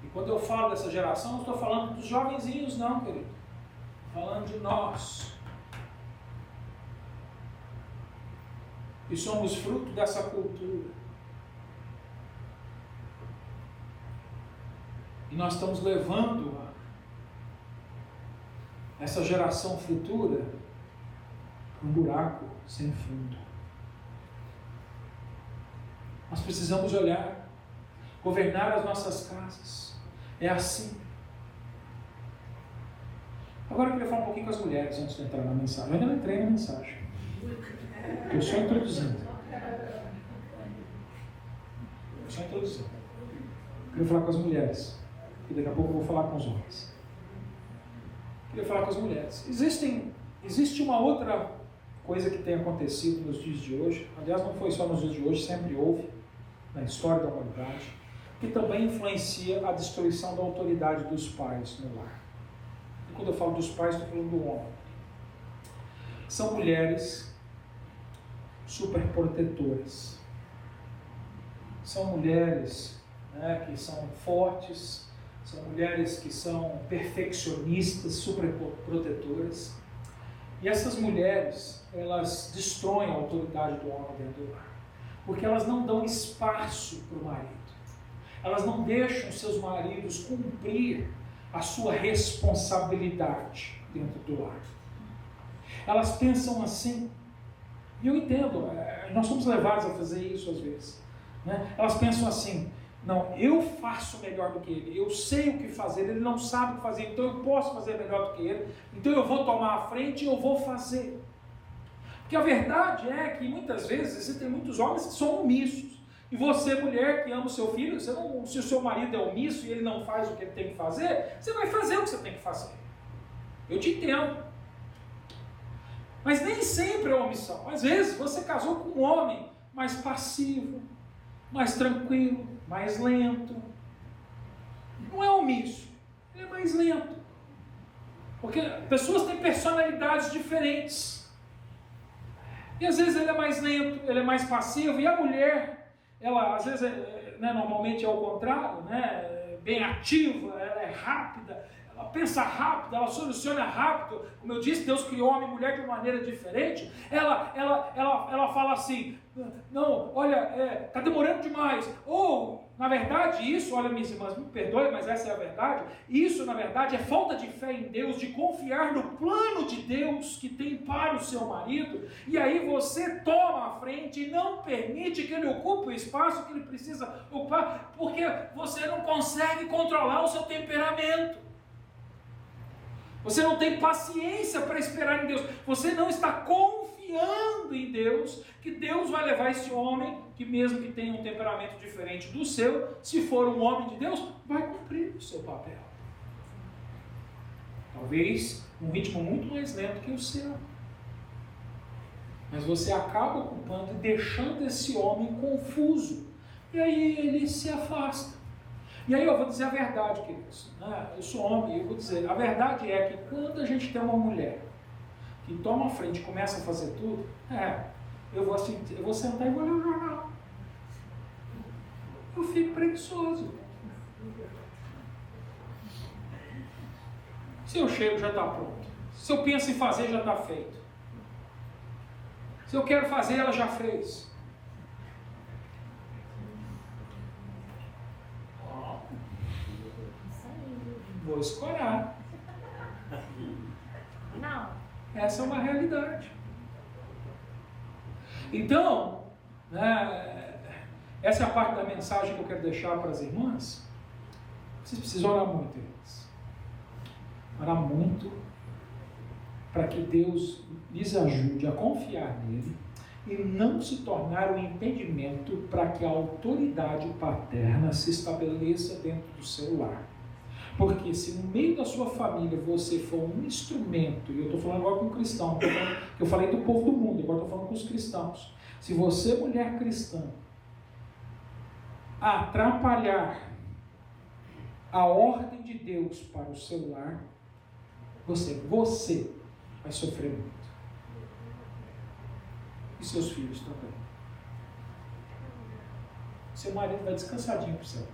E quando eu falo dessa geração, não estou falando dos jovenzinhos não, querido. Estou falando de nós. E somos fruto dessa cultura. E nós estamos levando essa geração futura um buraco sem fundo. Nós precisamos olhar, governar as nossas casas. É assim. Agora eu queria falar um pouquinho com as mulheres antes de entrar na mensagem. Eu ainda não entrei na mensagem. Eu só introduzindo. Eu queria falar com as mulheres. E daqui a pouco eu vou falar com os homens. Queria falar com as mulheres. Existe uma outra coisa que tem acontecido nos dias de hoje, aliás não foi só nos dias de hoje, sempre houve na história da humanidade, que também influencia a destruição da autoridade dos pais no lar. E quando eu falo dos pais, estou falando do homem. São mulheres superprotetoras. São mulheres, né, que são fortes, são mulheres que são perfeccionistas, superprotetoras. E essas mulheres, elas destroem a autoridade do homem dentro do lar. Porque elas não dão espaço para o marido. Elas não deixam seus maridos cumprir a sua responsabilidade dentro do lar. Elas pensam assim, e eu entendo, nós somos levados a fazer isso às vezes. Né? Elas pensam assim, não, eu faço melhor do que ele, eu sei o que fazer, ele não sabe o que fazer, então eu posso fazer melhor do que ele, então eu vou tomar a frente e eu vou fazer. Porque a verdade é que muitas vezes existem muitos homens que são omissos. E você, mulher que ama o seu filho, se o seu marido é omisso e ele não faz o que ele tem que fazer, você vai fazer o que você tem que fazer. Eu te entendo. Mas nem sempre é omissão. Às vezes você casou com um homem mais passivo, mais tranquilo, mais lento. Não é omisso, ele é mais lento. Porque pessoas têm personalidades diferentes. E às vezes ele é mais lento, ele é mais passivo. E a mulher, ela às vezes, normalmente é o contrário, né? Bem ativa, ela é rápida, ela pensa rápido, ela soluciona rápido. Como eu disse, Deus criou homem e mulher de uma maneira diferente. Ela fala assim, não, olha, está demorando demais. Ou, na verdade, isso, olha, minhas irmãs, me perdoe, mas essa é a verdade. Isso, na verdade, é falta de fé em Deus, de confiar no plano de Deus que tem para o seu marido. E aí você toma a frente e não permite que ele ocupe o espaço que ele precisa ocupar, porque você não consegue controlar o seu temperamento. Você não tem paciência para esperar em Deus. Você não está confiando em Deus, que Deus vai levar esse homem, que mesmo que tenha um temperamento diferente do seu, se for um homem de Deus, vai cumprir o seu papel. Talvez um ritmo muito mais lento que o seu. Mas você acaba ocupando e deixando esse homem confuso. E aí ele se afasta. E aí eu vou dizer a verdade, queridos. Eu sou homem e eu vou dizer, a verdade é que quando a gente tem uma mulher que toma a frente e começa a fazer tudo, eu vou sentar e vou ler o jornal. Eu fico preguiçoso. Se eu chego, já está pronto. Se eu penso em fazer, já está feito. Se eu quero fazer, ela já fez. Vou escorar. Não. Essa é uma realidade. Então, essa é a parte da mensagem que eu quero deixar para as irmãs. Vocês precisam orar muito, irmãs. Orar muito para que Deus lhes ajude a confiar nele e não se tornar um impedimento para que a autoridade paterna se estabeleça dentro do seu lar. Porque se no meio da sua família você for um instrumento, e eu estou falando agora com um cristão, eu falei do povo do mundo, agora estou falando com os cristãos. Se você, mulher cristã, atrapalhar a ordem de Deus para o seu lar, você vai sofrer muito. E seus filhos também. Seu marido vai descansadinho para o céu.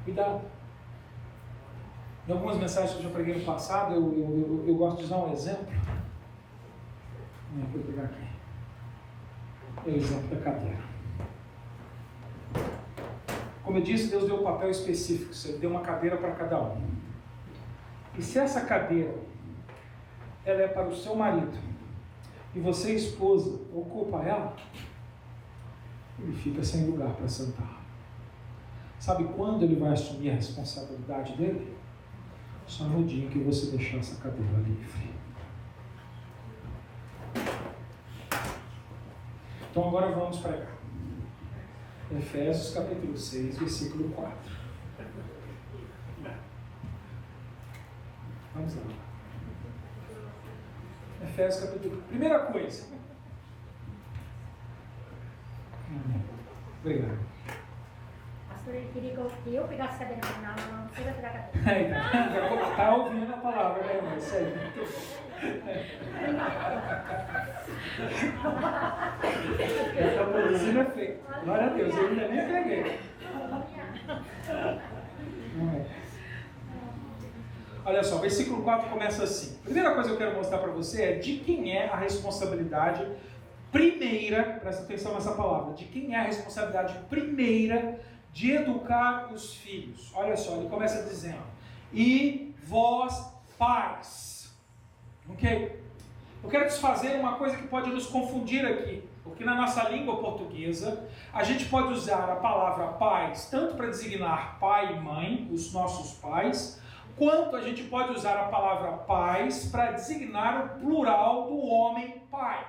Cuidado. Em algumas mensagens que eu já preguei no passado, eu gosto de usar um exemplo. Vou pegar aqui. É o exemplo da cadeira. Como eu disse, Deus deu um papel específico. Ele deu uma cadeira para cada um. E se essa cadeira ela é para o seu marido e você, esposa, ocupa ela, ele fica sem lugar para sentar. Sabe quando ele vai assumir a responsabilidade dele? Só no dia que você deixar essa cadeira livre. Então agora vamos pregar. Efésios capítulo 6, versículo 4. Vamos lá. Efésios capítulo... Primeira coisa. Obrigado. Pastor, ele queria que eu pegasse a cadeira no final, não precisa pegar a cadeira. Está ouvindo a palavra, né, irmão? Isso aí. Essa produção é feita. Glória a Deus, eu ainda nem peguei. Olha só, versículo 4 começa assim. A primeira coisa que eu quero mostrar para você é de quem é a responsabilidade primeira, presta atenção nessa palavra, de quem é a responsabilidade primeira de educar os filhos. Olha só, ele começa dizendo: e vós, pais. Ok? Eu quero desfazer uma coisa que pode nos confundir aqui, porque na nossa língua portuguesa, a gente pode usar a palavra pais tanto para designar pai e mãe, os nossos pais, quanto a gente pode usar a palavra pais para designar o plural do homem pai.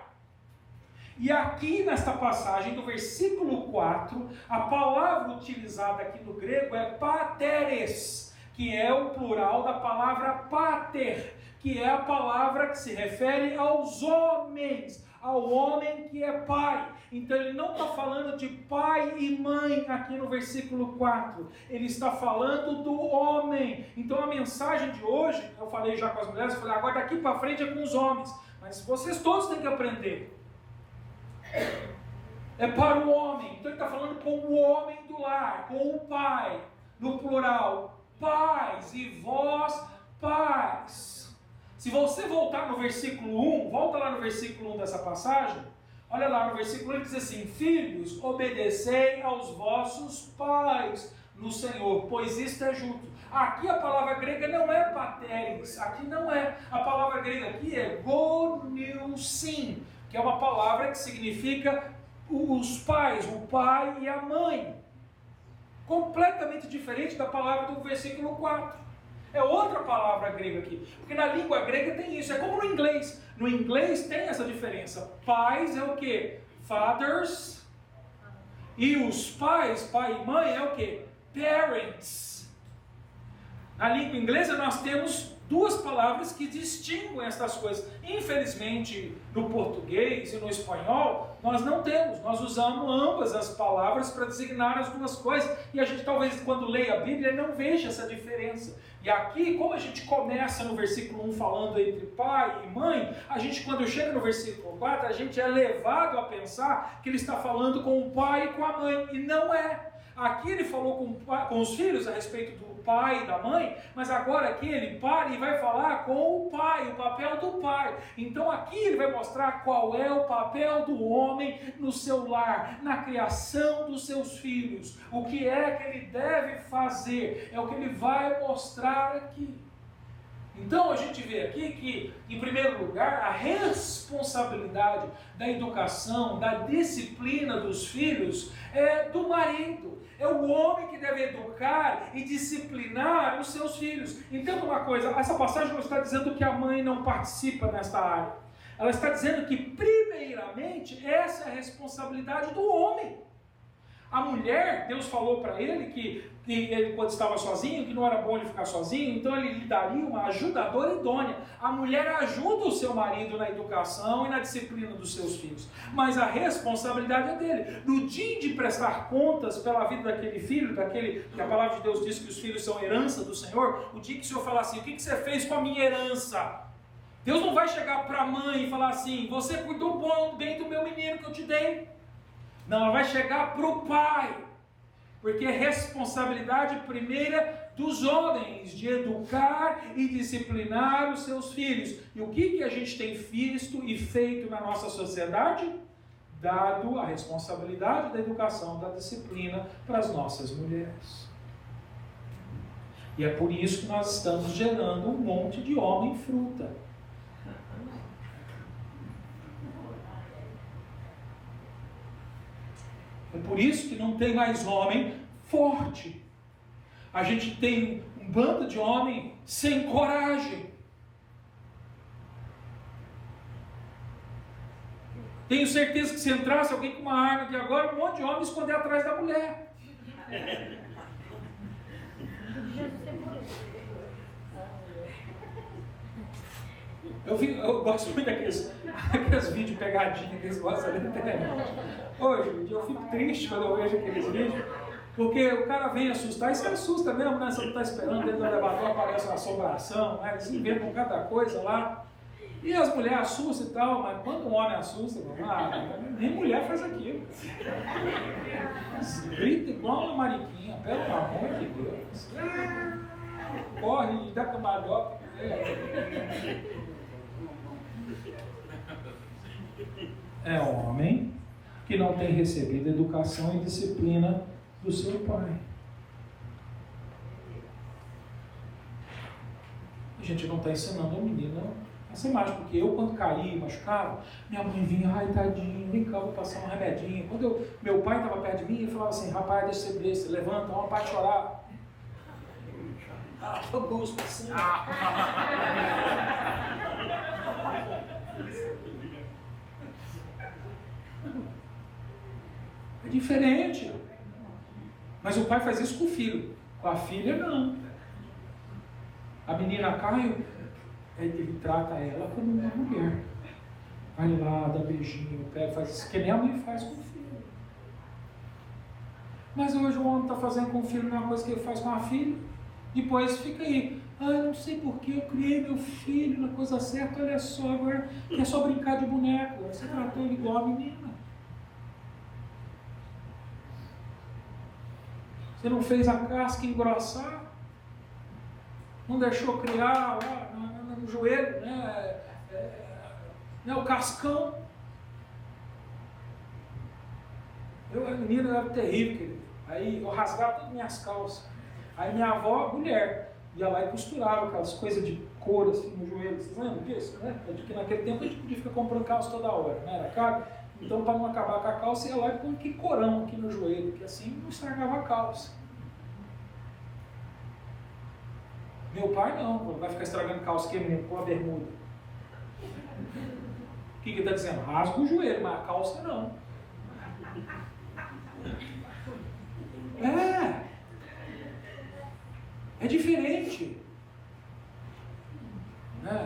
E aqui nesta passagem do versículo 4, a palavra utilizada aqui no grego é pateres, que é o plural da palavra pater, que é a palavra que se refere aos homens, ao homem que é pai. Então ele não está falando de pai e mãe aqui no versículo 4, ele está falando do homem. Então a mensagem de hoje, eu falei já com as mulheres, eu falei, agora daqui para frente é com os homens, mas vocês todos têm que aprender. É para o homem. Então ele está falando com o homem do lar, com o pai, no plural, pais, e vós, pais. Se você voltar no versículo 1, volta lá no versículo 1 dessa passagem, olha lá no versículo 1, diz assim: filhos, obedecei aos vossos pais no Senhor, pois isto é justo. Aqui a palavra grega não é pateres, aqui não é, a palavra grega aqui é gonilsin, que é uma palavra que significa os pais, o pai e a mãe. completamente diferente da palavra do versículo 4. É outra palavra grega aqui, porque na língua grega tem isso, é como no inglês. No inglês tem essa diferença. Pais é o que? Fathers. E os pais, pai e mãe, é o que? Parents. Na língua inglesa nós temos duas palavras que distinguem estas coisas. Infelizmente, no português e no espanhol, nós não temos. Nós usamos ambas as palavras para designar as duas coisas. E a gente talvez, quando leia a Bíblia, não veja essa diferença. E aqui, como a gente começa no versículo 1 falando entre pai e mãe, a gente, quando chega no versículo 4, a gente é levado a pensar que ele está falando com o pai e com a mãe. E não é. Aqui ele falou com os filhos a respeito do pai e da mãe, mas agora aqui ele para e vai falar com o pai, o papel do pai. Então aqui ele vai mostrar qual é o papel do homem no seu lar, na criação dos seus filhos. O que é que ele deve fazer, é o que ele vai mostrar aqui. Então a gente vê aqui que, em primeiro lugar, a responsabilidade da educação, da disciplina dos filhos é do marido. É o homem que deve educar e disciplinar os seus filhos. Entenda uma coisa, essa passagem não está dizendo que a mãe não participa nesta área. Ela está dizendo que, primeiramente, essa é a responsabilidade do homem. A mulher, Deus falou para ele que ele, quando estava sozinho, que não era bom ele ficar sozinho, então ele lhe daria uma ajudadora idônea. A mulher ajuda o seu marido na educação e na disciplina dos seus filhos, mas a responsabilidade é dele. No dia de prestar contas pela vida daquele filho, que a palavra de Deus diz que os filhos são herança do Senhor, o dia que o Senhor falar assim, o que você fez com a minha herança? Deus não vai chegar para a mãe e falar assim, você cuidou bem do meu menino que eu te dei. Não, ela vai chegar para o pai, porque é responsabilidade primeira dos homens de educar e disciplinar os seus filhos. E o que a gente tem visto e feito na nossa sociedade? Dado a responsabilidade da educação, da disciplina para as nossas mulheres. E é por isso que nós estamos gerando um monte de homem fruta. É por isso que não tem mais homem forte. A gente tem um bando de homem sem coragem. Tenho certeza que se entrasse alguém com uma arma aqui agora, um monte de homem esconder atrás da mulher. Eu gosto muito daqueles vídeos pegadinhos que eles gostam da internet. Hoje eu fico triste quando eu vejo aqueles vídeos, porque o cara vem assustar, e se assusta mesmo, né? Você não está esperando, dentro do elevador aparece uma assombração, né? Eles inventam cada coisa lá. E as mulheres assustam e tal, mas quando um homem assusta, nem mulher faz aquilo. Grita igual uma mariquinha, pelo amor de Deus. Corre, dá cambalhota. É homem que não tem recebido educação e disciplina do seu pai. A gente não está ensinando o menino essa imagem, porque eu, quando caí, machucava, minha mãe vinha, ai tadinho, vem cá, vou passar um remedinho. Quando meu pai estava perto de mim, ele falava assim, rapaz, deixa você ver, você levanta, vamos para de chorar. Eu gosto assim. É diferente. Mas o pai faz isso com o filho. Com a filha, não. A menina cai, ele trata ela como uma mulher. Vai lá, dá beijinho, pega, faz isso que nem a mãe faz com o filho. Mas hoje o homem está fazendo com o filho a mesma coisa que ele faz com a filha. Depois fica aí. Não sei porque eu criei meu filho na coisa certa, olha só, agora quer só brincar de boneco. Você tratou ele igual a menina. Você não fez a casca engrossar? Não deixou criar lá no joelho, né? O cascão. A menina era terrível, querido. Aí eu rasgava todas as minhas calças. Aí minha avó, mulher, ia lá e costurava aquelas coisas de couro assim no joelho. Vocês lembram disso? Né? Porque naquele tempo a gente podia ficar comprando calça toda hora, né? Era caro. Então, para não acabar com a calça, ia lá e põe aquele corão aqui no joelho, que assim não estragava a calça. Meu pai não, vai ficar estragando calça que menino, com a bermuda. O que ele está dizendo? Rasga o joelho, mas a calça não. É diferente.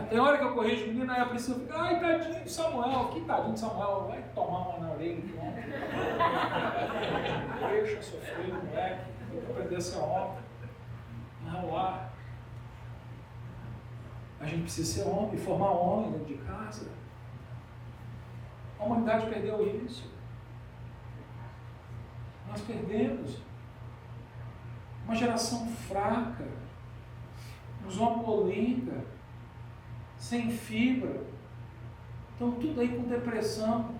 Tem hora que eu corrijo o menino, aí a Priscila fica, ai, tadinho de Samuel, que tadinho de Samuel, vai tomar uma na orelha. Deixa sofrer, moleque, tem que aprender a ser homem. Não, lá. A gente precisa ser homem, formar homem dentro de casa. A humanidade perdeu isso. Nós perdemos. Uma geração fraca, usou uma molenga, sem fibra. Estão tudo aí com depressão.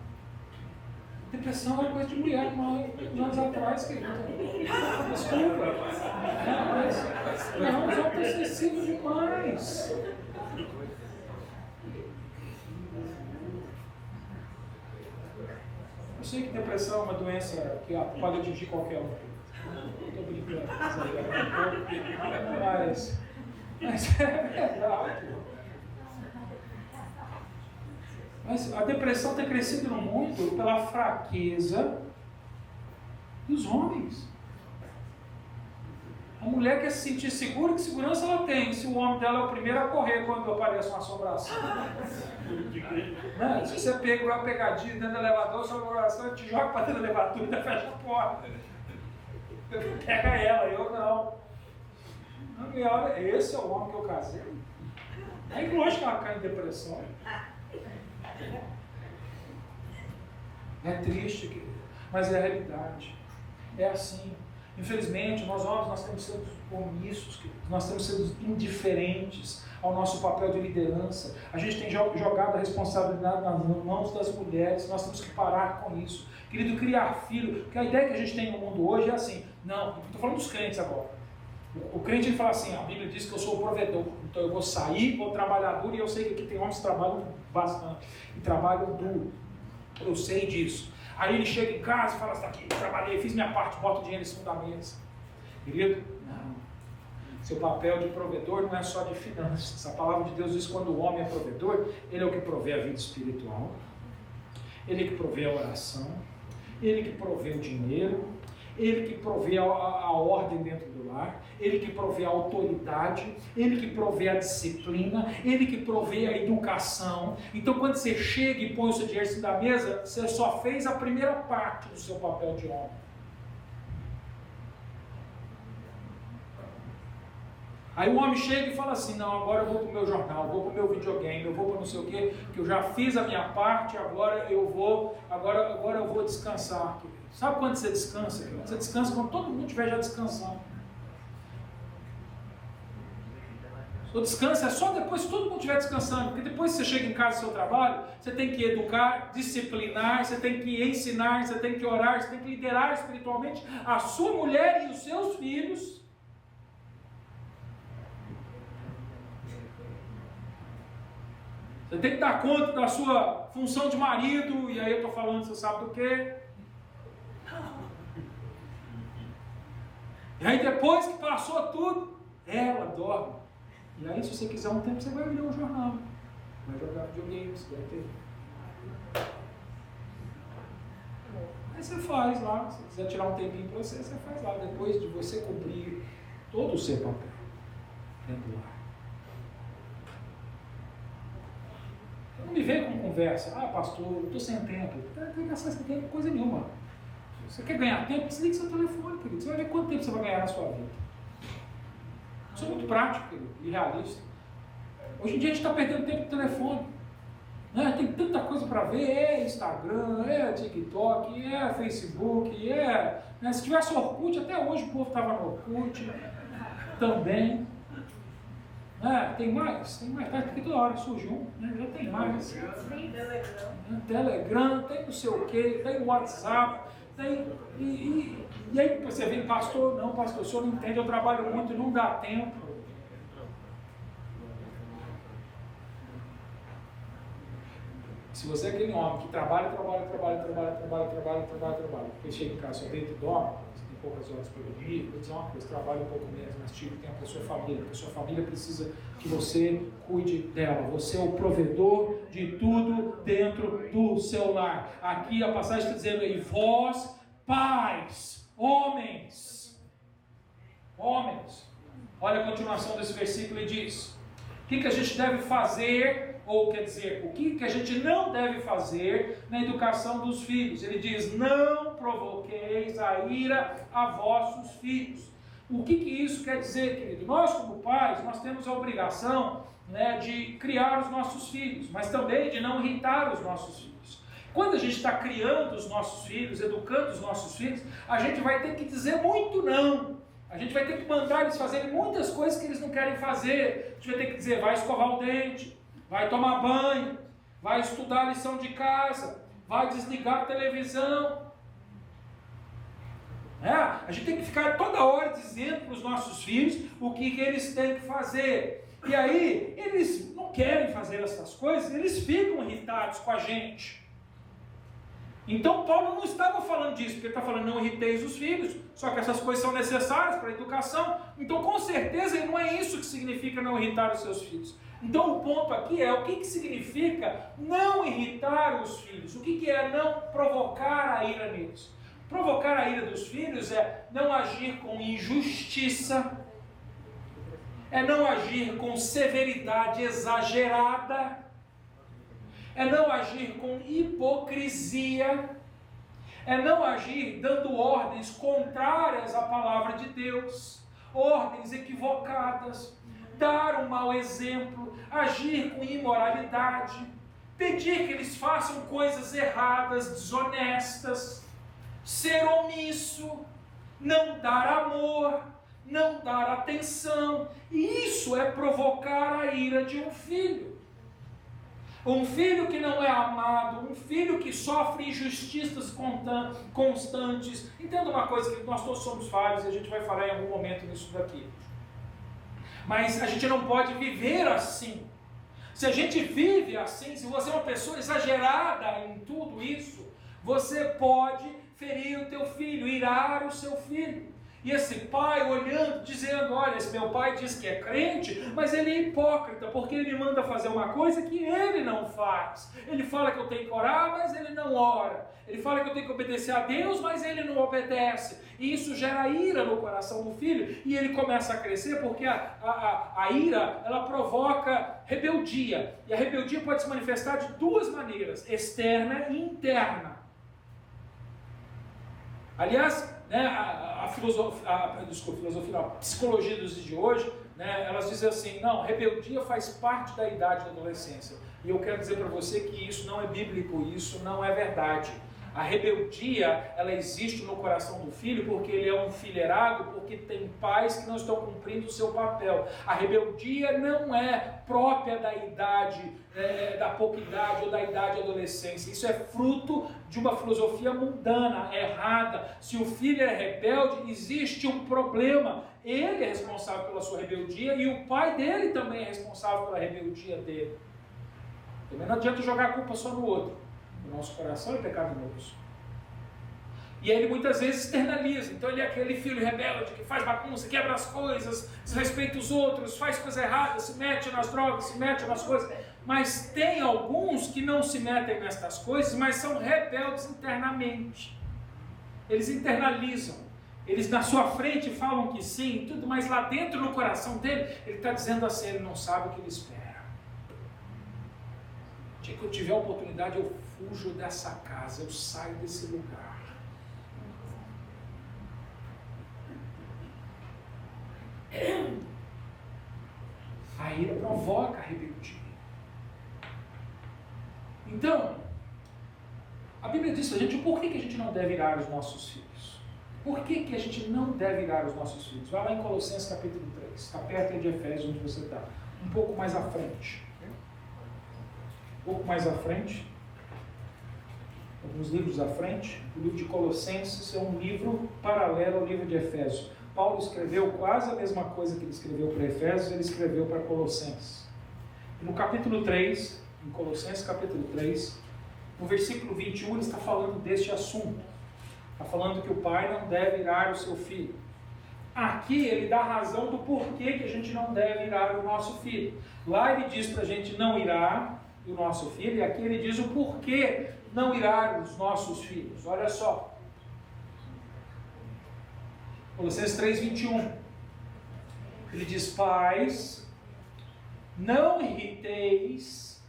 Depressão é coisa de mulher, uns anos atrás, querido. Desculpa. Não, os homens estão excessivos demais. Eu sei que depressão é uma doença que pode atingir qualquer um. Estou brincando, mas é verdade. Mas a depressão tem crescido no mundo pela fraqueza dos homens. A mulher quer se sentir segura, que segurança ela tem se o homem dela é o primeiro a correr quando aparece uma assombração. Se você pega uma pegadinha dentro do elevador, a assombração te joga para dentro do elevador e fecha a porta. Pega ela, eu não. Esse é o homem que eu casei. É lógico que ela cai em depressão. É triste, querido, mas é a realidade. É assim. Infelizmente, nós homens, nós temos sido omissos, nós temos sido indiferentes ao nosso papel de liderança. A gente tem jogado a responsabilidade nas mãos das mulheres, nós temos que parar com isso. Querido, criar filho, porque a ideia que a gente tem no mundo hoje é assim, não, estou falando dos crentes agora. O crente ele fala assim, a Bíblia diz que eu sou o provedor, então eu vou sair, vou trabalhar duro, e eu sei que aqui tem homens que trabalham bastante, e trabalham duro, eu sei disso. Aí ele chega em casa e fala assim, aqui, trabalhei, fiz minha parte, boto o dinheiro em cima da mesa. Querido, não. Seu papel de provedor não é só de finanças. A palavra de Deus diz que quando o homem é provedor, ele é o que provê a vida espiritual, ele que provê a oração, ele que provê o dinheiro, ele que provê a ordem dentro do lar, ele que provê a autoridade, ele que provê a disciplina, ele que provê a educação. Então quando você chega e põe o seu dinheiro em cima da mesa, você só fez a primeira parte do seu papel de homem. Aí o homem chega e fala assim, não, agora eu vou para o meu jornal, vou para o meu videogame, eu vou para não sei o quê, que eu já fiz a minha parte, agora eu vou descansar. Sabe quando você descansa? Você descansa quando todo mundo estiver já descansando. O descanso é só depois que todo mundo estiver descansando, porque depois que você chega em casa do seu trabalho, você tem que educar, disciplinar, você tem que ensinar, você tem que orar, você tem que liderar espiritualmente a sua mulher e os seus filhos. Você tem que dar conta da sua função de marido, e aí eu estou falando, você sabe do quê? E aí depois que passou tudo, ela dorme. E aí se você quiser um tempo, você vai ler um jornal, vai jogar videogame, você vai ter. Aí você faz lá, se quiser tirar um tempinho para você, você faz lá, depois de você cumprir todo o seu papel dentro do lar. Não me vem com conversa, pastor, eu estou sem tempo. Não tem que gastar esse tempo coisa nenhuma. Você quer ganhar tempo? Desliga seu telefone, querido. Você vai ver quanto tempo você vai ganhar na sua vida. Isso é muito prático, querido, e realista. Hoje em dia a gente está perdendo tempo no telefone. Né? Tem tanta coisa para ver, é Instagram, é TikTok, é Facebook, né? Se tivesse Orkut, até hoje o povo estava no Orkut também. Tem mais, porque toda hora surge um, né? Já tem mais. Telegram, tem não sei o que, tem o WhatsApp, tem. E aí você vem, pastor, não, pastor, o senhor não entende, eu trabalho muito, não dá tempo. Se Se você é aquele homem que trabalha, porque chega em casa, só deita e dorme, você tem poucas horas para dormir, vou dizer uma coisa, trabalha um pouco menos, mas tira tempo para a sua família, porque a sua família precisa que você cuide dela. Você é o provedor de tudo dentro do seu lar. Aqui a passagem está dizendo aí, vós, pais, homens. Olha a continuação desse versículo e diz, o que a gente deve fazer, ou quer dizer, o que a gente não deve fazer na educação dos filhos. Ele diz, não provoqueis a ira a vossos filhos. O que isso quer dizer, querido? Nós, como pais, nós temos a obrigação, né, de criar os nossos filhos, mas também de não irritar os nossos filhos. Quando a gente está criando os nossos filhos, educando os nossos filhos, a gente vai ter que dizer muito não. A gente vai ter que mandar eles fazerem muitas coisas que eles não querem fazer. A gente vai ter que dizer, vai escovar o dente, vai tomar banho, vai estudar a lição de casa, vai desligar a televisão. A gente tem que ficar toda hora dizendo para os nossos filhos o que eles têm que fazer. E aí, eles não querem fazer essas coisas, eles ficam irritados com a gente. Então Paulo não estava falando disso, porque ele está falando não irriteis os filhos, só que essas coisas são necessárias para a educação. Então com certeza não é isso que significa não irritar os seus filhos. Então o ponto aqui é o que significa não irritar os filhos, o que é não provocar a ira neles. Provocar a ira dos filhos é não agir com injustiça, é não agir com severidade exagerada, é não agir com hipocrisia, é não agir dando ordens contrárias à palavra de Deus, ordens equivocadas, dar um mau exemplo, agir com imoralidade, pedir que eles façam coisas erradas, desonestas, ser omisso, não dar amor, não dar atenção. E isso é provocar a ira de um filho. Um filho que não é amado, um filho que sofre injustiças constantes. Entenda uma coisa, que nós todos somos falhos e a gente vai falar em algum momento nisso daqui. Mas a gente não pode viver assim. Se a gente vive assim, se você é uma pessoa exagerada em tudo isso, você pode ferir o teu filho, irar o seu filho. E esse pai olhando, dizendo, olha, esse meu pai diz que é crente, mas ele é hipócrita, porque ele me manda fazer uma coisa que ele não faz. Ele fala que eu tenho que orar, mas ele não ora. Ele fala que eu tenho que obedecer a Deus, mas ele não obedece. E isso gera ira no coração do filho, e ele começa a crescer, porque a ira, ela provoca rebeldia. E a rebeldia pode se manifestar de duas maneiras, externa e interna. Aliás, né, a psicologia dos dias de hoje, né, elas dizem assim, não, rebeldia faz parte da idade da adolescência. E eu quero dizer para você que isso não é bíblico, isso não é verdade. A rebeldia, ela existe no coração do filho porque ele é um filherado, porque tem pais que não estão cumprindo o seu papel. A rebeldia não é própria da idade, da pouca idade ou da idade da adolescência. Isso é fruto de uma filosofia mundana, errada. Se o filho é rebelde, existe um problema. Ele é responsável pela sua rebeldia e o pai dele também é responsável pela rebeldia dele. Também não adianta jogar a culpa só no outro. O nosso coração é pecaminoso. E aí ele muitas vezes externaliza. Então ele é aquele filho rebelde que faz bagunça, quebra as coisas, desrespeita os outros, faz coisas erradas, se mete nas drogas, se mete nas coisas. Mas tem alguns que não se metem nessas coisas, mas são rebeldes internamente. Eles internalizam. Eles na sua frente falam que sim, tudo, mas lá dentro no coração dele, ele está dizendo assim, ele não sabe o que ele espera. O dia que eu tiver a oportunidade, eu fujo dessa casa, eu saio desse lugar. A ira provoca a rebeldia. Então, a Bíblia diz a gente por que a gente não deve irar os nossos filhos. Por que a gente não deve irar os nossos filhos? Vai lá em Colossenses capítulo 3, está perto de Efésios onde você está, um pouco mais à frente. Um pouco mais à frente, alguns livros à frente, o livro de Colossenses é um livro paralelo ao livro de Efésios. Paulo escreveu quase a mesma coisa que ele escreveu para Efésios, ele escreveu para Colossenses. No capítulo 3, em Colossenses capítulo 3, No versículo 21 ele está falando deste assunto. Está falando que o pai não deve irar o seu filho. Aqui ele dá a razão do porquê que a gente não deve irar o nosso filho. Lá ele diz para a gente não irar o nosso filho, e aqui ele diz o porquê não irar os nossos filhos. Olha só. Colossenses 3:21. Ele diz: pais, não irriteis,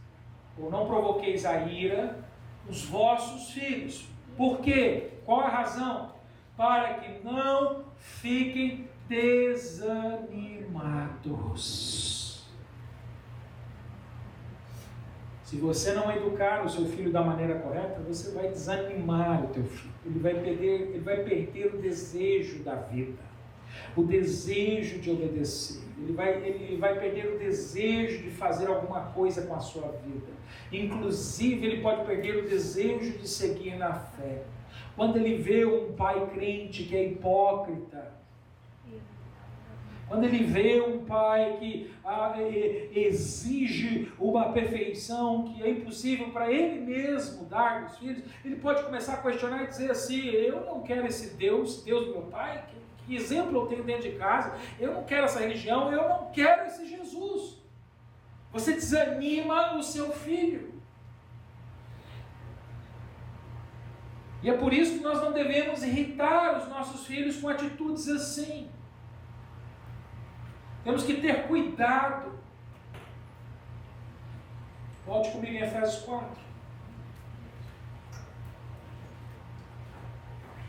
ou não provoqueis a ira, os vossos filhos. Por quê? Qual é a razão? Para que não fiquem desanimados. Se você não educar o seu filho da maneira correta, você vai desanimar o teu filho. Ele vai perder o desejo da vida, o desejo de obedecer. Ele vai perder o desejo de fazer alguma coisa com a sua vida. Inclusive, ele pode perder o desejo de seguir na fé. Quando ele vê um pai crente que é hipócrita, quando ele vê um pai que exige uma perfeição que é impossível para ele mesmo dar aos filhos, ele pode começar a questionar e dizer assim: eu não quero esse Deus do meu pai, que exemplo eu tenho dentro de casa, eu não quero essa religião, eu não quero esse Jesus. Você desanima o seu filho. E é por isso que nós não devemos irritar os nossos filhos com atitudes assim. Temos que ter cuidado. Volte comigo em Efésios 4.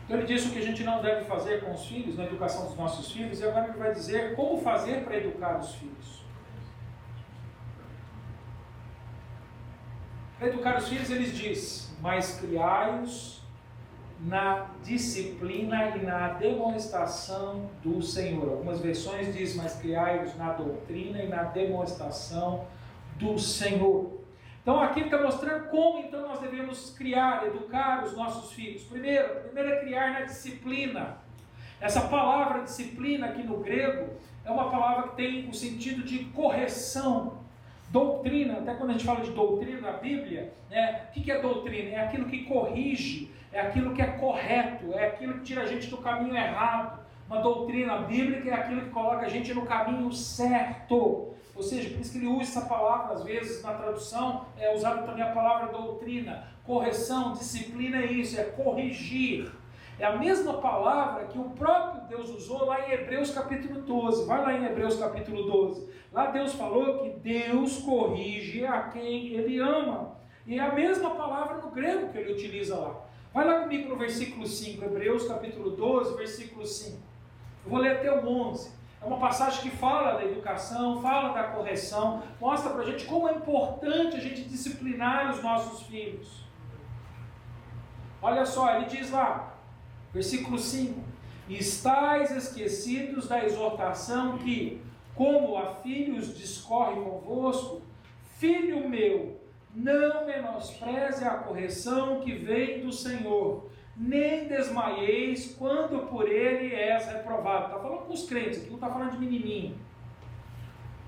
Então ele disse o que a gente não deve fazer com os filhos, na educação dos nossos filhos, e agora ele vai dizer como fazer para educar os filhos. Para educar os filhos, ele diz: mas criai-os na disciplina e na demonstração do Senhor. Algumas versões dizem: mas criai-os na doutrina e na demonstração do Senhor. Então aqui ele está mostrando como então nós devemos criar, educar os nossos filhos. Primeiro é criar na disciplina. Essa palavra disciplina aqui no grego é uma palavra que tem o sentido de correção. Doutrina, até quando a gente fala de doutrina na Bíblia, o que é doutrina? É aquilo que corrige, é aquilo que é correto, é aquilo que tira a gente do caminho errado. Uma doutrina bíblica é aquilo que coloca a gente no caminho certo. Ou seja, por isso que ele usa essa palavra, às vezes na tradução é usada também a palavra doutrina. Correção, disciplina é isso, é corrigir. É a mesma palavra que o próprio Deus usou lá em Hebreus capítulo 12. Vai lá em Hebreus capítulo 12. Lá Deus falou que Deus corrige a quem Ele ama. E é a mesma palavra no grego que Ele utiliza lá. Vai lá comigo no versículo 5, Hebreus capítulo 12, versículo 5. Eu vou ler até o 11. É uma passagem que fala da educação, fala da correção, mostra para a gente como é importante a gente disciplinar os nossos filhos. Olha só, ele diz lá, versículo 5: estais esquecidos da exortação que, como a filhos discorre convosco, filho meu, não menospreze a correção que vem do Senhor, nem desmaieis quando por ele és reprovado. Está falando com os crentes aqui, não está falando de menininho.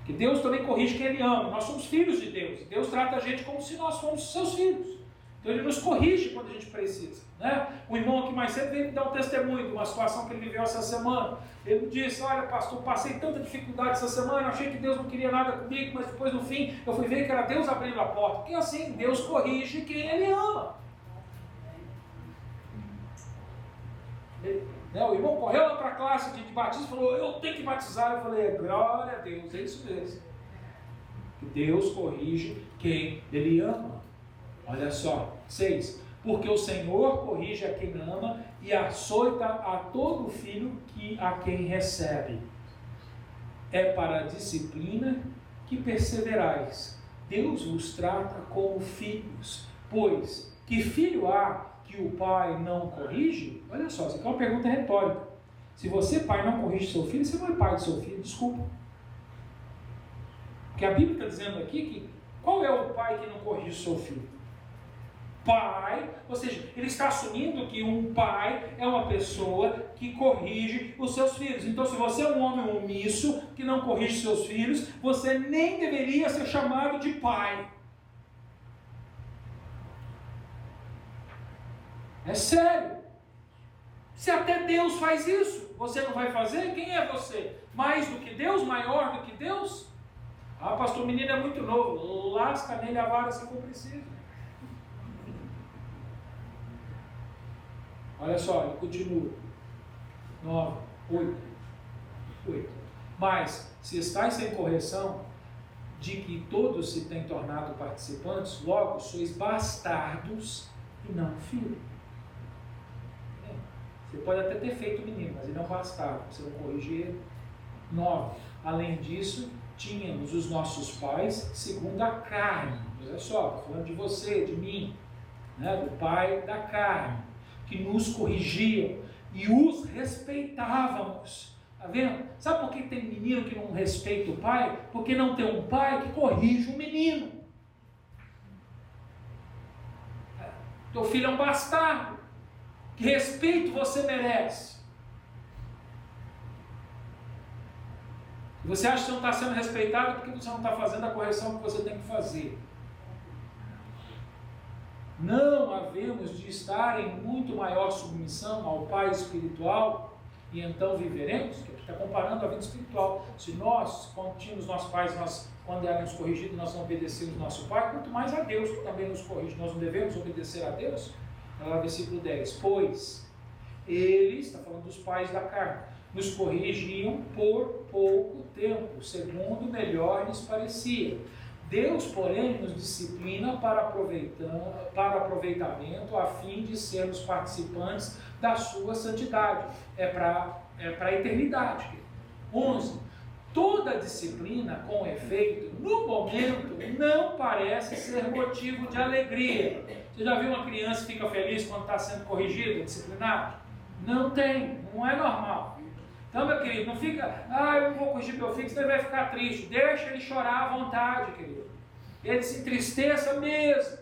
Que Deus também corrige quem Ele ama. Nós somos filhos de Deus. Deus trata a gente como se nós fôssemos seus filhos. Então Ele nos corrige quando a gente precisa. O irmão aqui mais cedo veio me dar um testemunho de uma situação que ele viveu essa semana. Ele disse: olha pastor, passei tanta dificuldade essa semana, achei que Deus não queria nada comigo, mas depois no fim eu fui ver que era Deus abrindo a porta. Porque assim, Deus corrige quem Ele ama. O irmão correu lá para a classe de batismo e falou: eu tenho que batizar. Eu falei: glória a Deus, é isso mesmo. Deus corrige quem Ele ama. Olha só, 6. Porque o Senhor corrige a quem ama e açoita a todo filho a quem recebe. É para a disciplina que perseverais. Deus vos trata como filhos. Pois, que filho há que o pai não corrige? Olha só, isso aqui é uma pergunta retórica. Se você, pai, não corrige seu filho, você não é pai do seu filho, desculpa. Porque a Bíblia está dizendo aqui que qual é o pai que não corrige o seu filho? Pai, ou seja, ele está assumindo que um pai é uma pessoa que corrige os seus filhos. Então, se você é um homem omisso, que não corrige seus filhos, você nem deveria ser chamado de pai. É sério. Se até Deus faz isso, você não vai fazer? Quem é você? Mais do que Deus? Maior do que Deus? Ah, pastor, o menino é muito novo. Lasca nele a vara se for preciso. Olha só, ele continua. 9, 8. Mas, se estáis sem correção, de que todos se têm tornado participantes, logo sois bastardos e não filhos. Você pode até ter feito o menino, mas ele não bastardo, você não corrige ele. 9. Além disso, tínhamos os nossos pais segundo a carne. Olha só, falando de você, de mim, né, do pai da carne, que nos corrigiam e os respeitávamos. Está vendo? Sabe por que tem menino que não respeita o pai? Porque não tem um pai que corrige o menino. Teu filho é um bastardo. Que respeito você merece? Você acha que você não está sendo respeitado porque você não está fazendo a correção que você tem que fazer. Não havemos de estar em muito maior submissão ao Pai espiritual e então viveremos? Que está comparando a vida espiritual. Se nós, quando tínhamos nossos pais, quando éramos corrigidos, nós não obedecemos nosso Pai, quanto mais a Deus, que também nos corrige. Nós não devemos obedecer a Deus? Olha lá, versículo 10. Pois eles, está falando dos pais da carne, nos corrigiam por pouco tempo, segundo melhor lhes parecia. Deus, porém, nos disciplina para aproveitamento, a fim de sermos participantes da sua santidade. É para a eternidade. 11. Toda disciplina, com efeito, no momento, não parece ser motivo de alegria. Você já viu uma criança que fica feliz quando está sendo corrigida, disciplinada? Não tem, não é normal. Então, meu querido, não fica, eu não vou corrigir meu filho, senão ele vai ficar triste. Deixa ele chorar à vontade, querido. Ele se entristeça mesmo.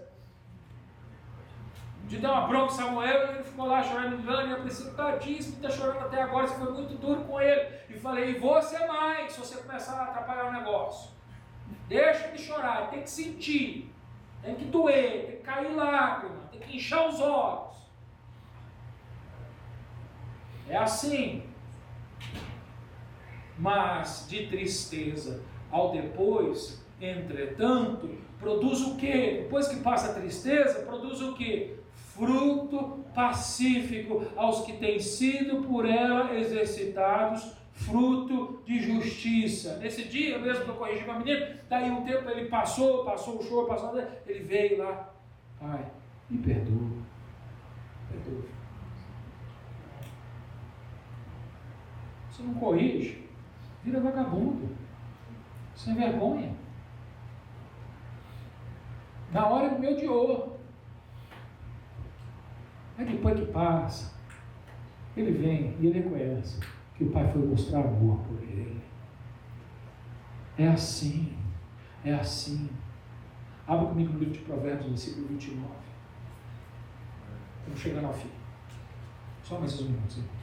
De dar uma bronca Samuel, ele ficou lá chorando, engano, e eu pensei, tadíssimo, está chorando até agora, você foi muito duro com ele. E falei, e você mais, se você começar a atrapalhar o negócio. Deixa ele chorar, ele tem que sentir, tem que doer, tem que cair lágrima, tem que inchar os olhos. É assim. Mas de tristeza ao depois, entretanto, produz o quê? Depois que passa a tristeza, produz o quê? Fruto pacífico aos que têm sido por ela exercitados, fruto de justiça. Nesse dia mesmo que eu corrigi meu menino, daí um tempo ele passou o choro, ele veio lá, pai, me perdoa, perdoa. Você não corrige, vira vagabundo, sem vergonha. Na hora ele me odiou. Aí depois que passa, ele vem e ele reconhece que o pai foi mostrar amor por ele. É assim, é assim. Abra comigo no livro de Provérbios, versículo 29. Estamos chegando ao fim. Só mais uns minutos, irmãos.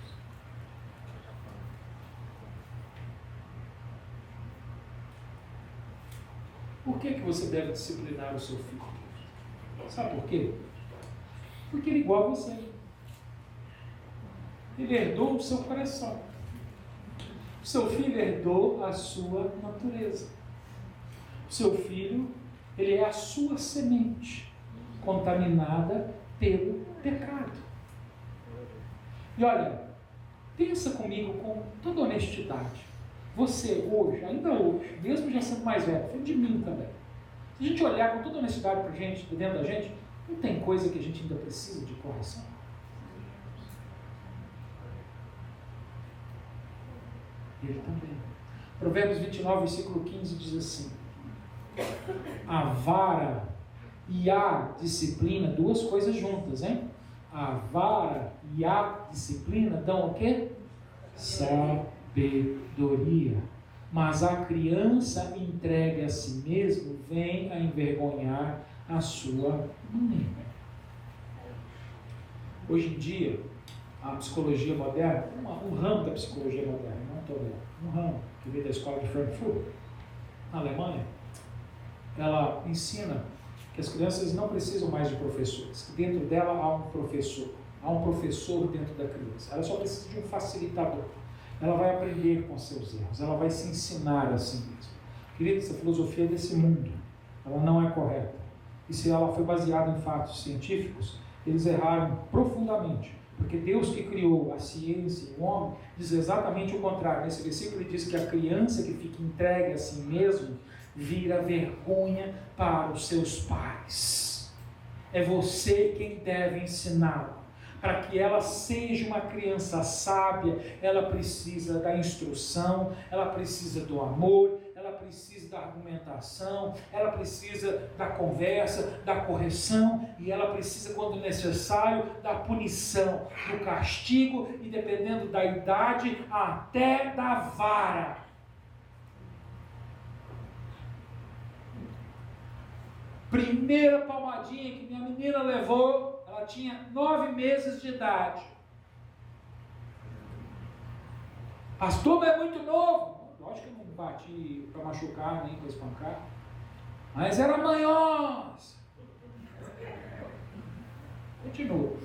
Por que você deve disciplinar o seu filho? Sabe por quê? Porque ele é igual a você. Ele herdou o seu coração. O seu filho herdou a sua natureza. O seu filho, ele é a sua semente, contaminada pelo pecado. E olha, pensa comigo com toda honestidade. Você hoje, ainda hoje, mesmo já sendo mais velho, filho de mim também, se a gente olhar com toda honestidade para a gente, dentro da gente, não tem coisa que a gente ainda precisa de correção. Ele também. Provérbios 29, versículo 15 diz assim: a vara e a disciplina, duas coisas juntas, hein? A vara e a disciplina dão o quê? Sabedoria. Mas a criança entregue a si mesmo vem a envergonhar a sua mãe. Hoje em dia, a psicologia moderna, um ramo da psicologia moderna, não todo, um ramo que veio da escola de Frankfurt, na Alemanha, ela ensina que as crianças não precisam mais de professores, que dentro dela há um professor. há um professor dentro da criança. Ela só precisa de um facilitador. Ela vai aprender com seus erros, ela vai se ensinar a si mesma. Querido, essa filosofia é desse mundo, ela não é correta. E se ela foi baseada em fatos científicos, eles erraram profundamente. Porque Deus que criou a ciência e o homem diz exatamente o contrário. Nesse versículo ele diz que a criança que fica entregue a si mesmo vira vergonha para os seus pais. É você quem deve ensiná-la. Para que ela seja uma criança sábia, ela precisa da instrução, ela precisa do amor, ela precisa da argumentação, ela precisa da conversa, da correção, e ela precisa, quando necessário, da punição, do castigo, e dependendo da idade, até da vara. Primeira palmadinha que minha menina levou, ela tinha 9 meses de idade. Pastor, mas é muito novo. Lógico que eu não bati para machucar, nem para espancar. Mas era manhosa. Continua.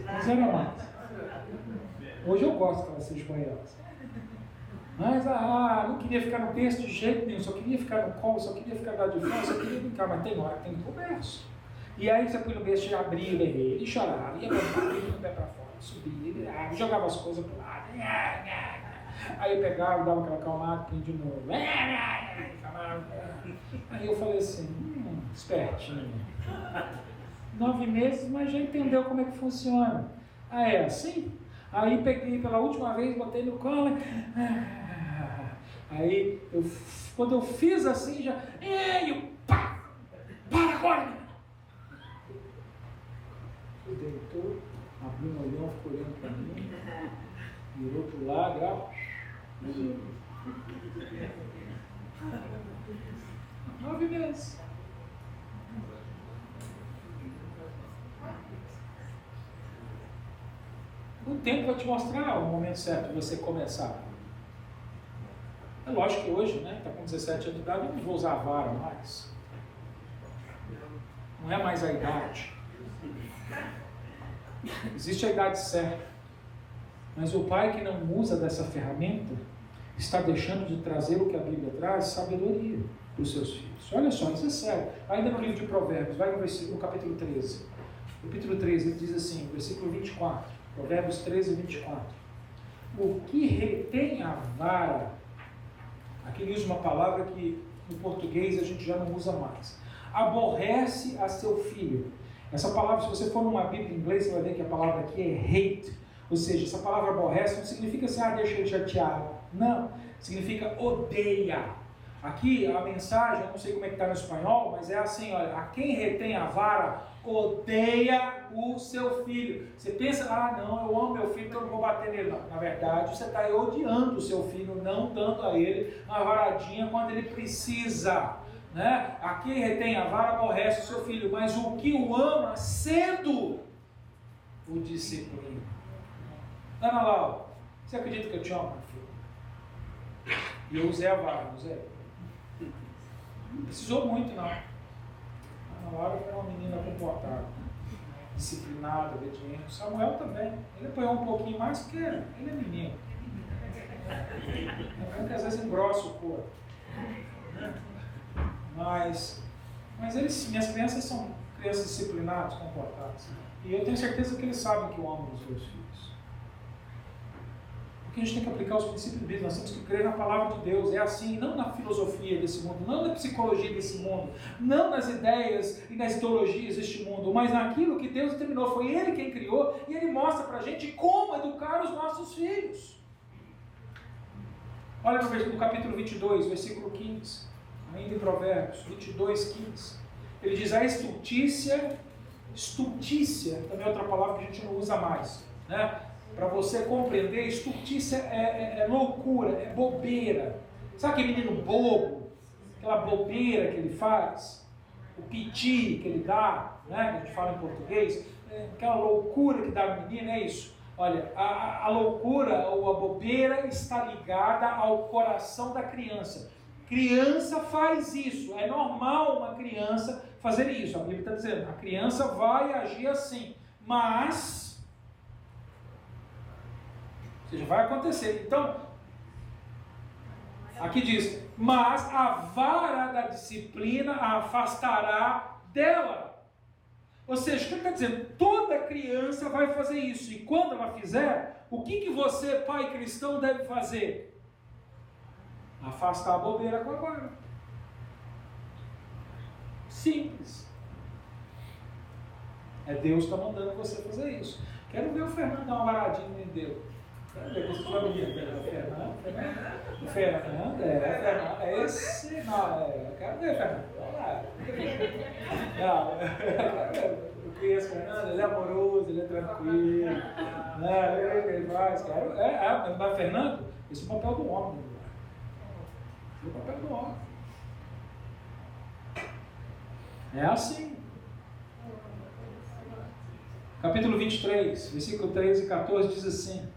Mas era mais. Hoje eu gosto que ela seja manhosa. Mas não queria ficar no berço de jeito nenhum, só queria ficar no colo, só queria ficar de fora, só queria brincar, mas tem hora que tem que ir pro berço. E aí você põe no berço, já abria, ele chorava, ia com o pé para fora, subia, virava, jogava as coisas pro lado. Aí eu pegava, dava aquela calmada, punha de novo. Aí eu falei assim, espertinho. 9 meses, mas já entendeu como é que funciona. Ah, é assim? Aí peguei pela última vez, botei no colo. Aí, quando eu fiz assim, já... pá! Para agora! Ele deitou, abriu um olhão, ficou olhando para mim, virou pro lado, 9 meses. O tempo vai te mostrar o momento certo de você começar. É lógico que hoje, né, está com 17 anos de idade, eu não vou usar a vara mais. Não é mais a idade. Existe a idade certa. Mas o pai que não usa dessa ferramenta está deixando de trazer o que a Bíblia traz, sabedoria para os seus filhos. Olha só, isso é sério. Ainda no livro de Provérbios, vai no capítulo 13. No capítulo 13, ele diz assim, versículo 24. Provérbios 13, 24. O que retém a vara, aqui ele usa uma palavra que no português a gente já não usa mais. Aborrece a seu filho. Essa palavra, se você for numa Bíblia em inglês, você vai ver que a palavra aqui é hate. Ou seja, essa palavra aborrece não significa assim, deixa ele chateado. Não, significa odeia. Aqui a mensagem, eu não sei como é que está no espanhol, mas é assim, olha, a quem retém a vara, odeia o seu filho. Você pensa, não, eu amo meu filho, então eu não vou bater nele. Não, na verdade, você está odiando o seu filho, não dando a ele uma varadinha quando ele precisa. Né? A quem retém a vara, aborrece o seu filho, mas o que o ama, cedo o disciplina. Ana Laura, você acredita que eu te amo, meu filho? E eu usei a vara, não usei? Não precisou muito, não. A Ana Laura foi uma menina comportada, disciplinada, obediente. Samuel também. Ele apanhou um pouquinho mais porque ele é menino. É que às vezes engrossa o corpo. Mas minhas crianças são crianças disciplinadas, comportadas. E eu tenho certeza que eles sabem que eu amo os meus filhos. Porque a gente tem que aplicar os princípios bíblicos, nós temos que crer na palavra de Deus. É assim, não na filosofia desse mundo, não na psicologia desse mundo, não nas ideias e nas ideologias deste mundo, mas naquilo que Deus determinou. Foi Ele quem criou e Ele mostra pra gente como educar os nossos filhos. Olha no capítulo 22, versículo 15, ainda em Provérbios, 22, 15. Ele diz, a estultícia também é outra palavra que a gente não usa mais, né? Para você compreender, estultícia é loucura, é bobeira. Sabe aquele menino bobo? Aquela bobeira que ele faz? O piti que ele dá, né? Que a gente fala em português. Aquela loucura que dá no menino, é isso. Olha, a loucura ou a bobeira está ligada ao coração da criança. Criança faz isso, é normal uma criança fazer isso. A Bíblia está dizendo, a criança vai agir assim, mas seja, vai acontecer. Então, aqui diz, mas a vara da disciplina a afastará dela. Ou seja, o que ele está dizendo? Toda criança vai fazer isso. E quando ela fizer, o que você, pai cristão, deve fazer? Afastar a bobeira com a vara. Simples. É Deus que está mandando você fazer isso. Quero ver o Fernando dar uma varadinha em Deus. Quero ver você vai bonito. O Fernando, é esse. Não, eu quero ver, Fernando. Vamos lá. Eu conheço o Fernando, ele é amoroso, ele é tranquilo. Ele faz, mas Fernando, esse é o papel do homem. Esse é o papel do homem. É assim. Capítulo 23, versículo 13 e 14 diz assim: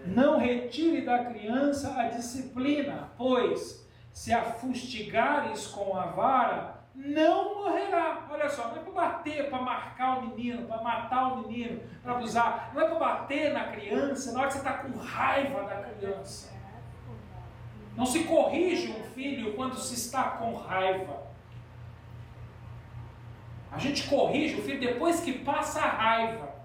não retire da criança a disciplina, pois se a fustigares com a vara, não morrerá. Olha só, não é para bater, para marcar o menino, para matar o menino, para abusar. Não é para bater na criança na hora que você está com raiva da criança. Não se corrige um filho quando se está com raiva. A gente corrige o filho depois que passa a raiva.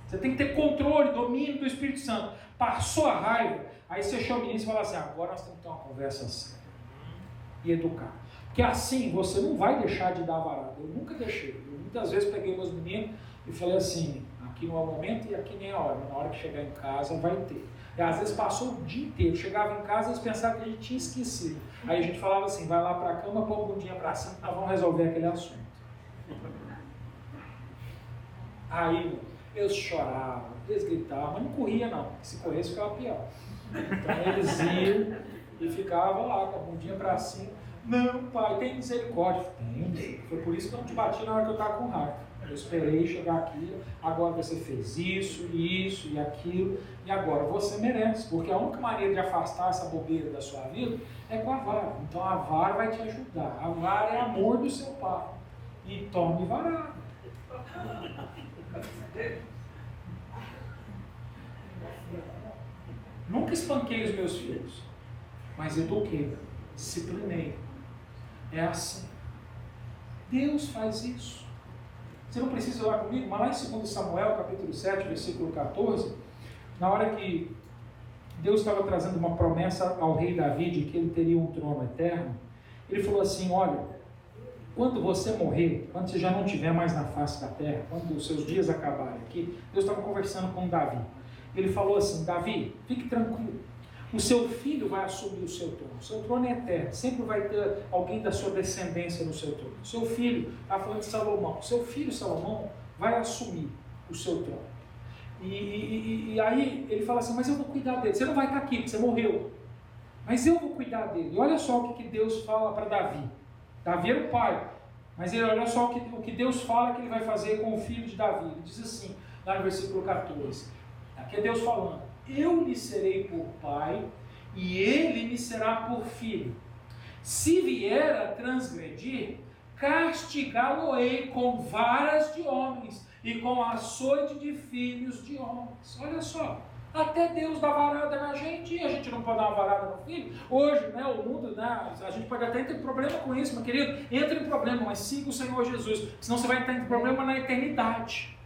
Você tem que ter controle, domínio do Espírito Santo. Passou a raiva, aí você chama o menino e fala assim: agora nós temos que ter uma conversa séria e educar. Porque assim você não vai deixar de dar varada. Eu nunca deixei. Eu muitas vezes peguei meus meninos e falei assim: aqui não é o momento e aqui nem a hora. Mas na hora que chegar em casa vai ter. E às vezes passou o dia inteiro. Chegava em casa e eles pensavam que a gente tinha esquecido. Aí a gente falava assim: vai lá para a cama, põe a bundinha para cima, nós vamos resolver aquele assunto. Aí eles choravam, eles gritavam, mas não corria não. Se corresse ficava pior. Então eles iam e ficavam lá com a bundinha para cima. Não, pai, tem misericórdia. Tem. Foi por isso que eu não te bati na hora que eu estava com raiva. Eu esperei chegar aqui, agora você fez isso e aquilo, e agora você merece, porque a única maneira de afastar essa bobeira da sua vida é com a vara. Então a vara vai te ajudar. A vara é amor do seu pai. E tome varada. Nunca espanquei os meus filhos, mas eduquei, disciplinei. É assim. Deus faz isso. Você não precisa orar comigo, mas lá em 2 Samuel, capítulo 7, versículo 14, na hora que Deus estava trazendo uma promessa ao rei Davi de que ele teria um trono eterno, ele falou assim: olha, quando você morrer, quando você já não estiver mais na face da terra, quando os seus dias acabarem aqui, Deus estava conversando com Davi. Ele falou assim: Davi, fique tranquilo, o seu filho vai assumir o seu trono. O seu trono é eterno, sempre vai ter alguém da sua descendência no seu trono. O seu filho, está falando de Salomão, o seu filho Salomão vai assumir o seu trono. E aí ele fala assim: mas eu vou cuidar dele. Você não vai estar aqui, porque você morreu, mas eu vou cuidar dele. E olha só o que Deus fala para Davi. Davi era o pai, mas olha só o que Deus fala que ele vai fazer com o filho de Davi. Ele diz assim, lá no versículo 14, aqui é Deus falando: eu lhe serei por pai e ele me será por filho. Se vier a transgredir, castigá-lo-ei com varas de homens e com açoite de filhos de homens. Olha só, até Deus dá varada na gente e a gente não pode dar uma varada no filho. Hoje, né, o mundo, né, a gente pode até ter problema com isso, meu querido. Entra em problema, mas siga o Senhor Jesus, senão você vai entrar em problema na eternidade.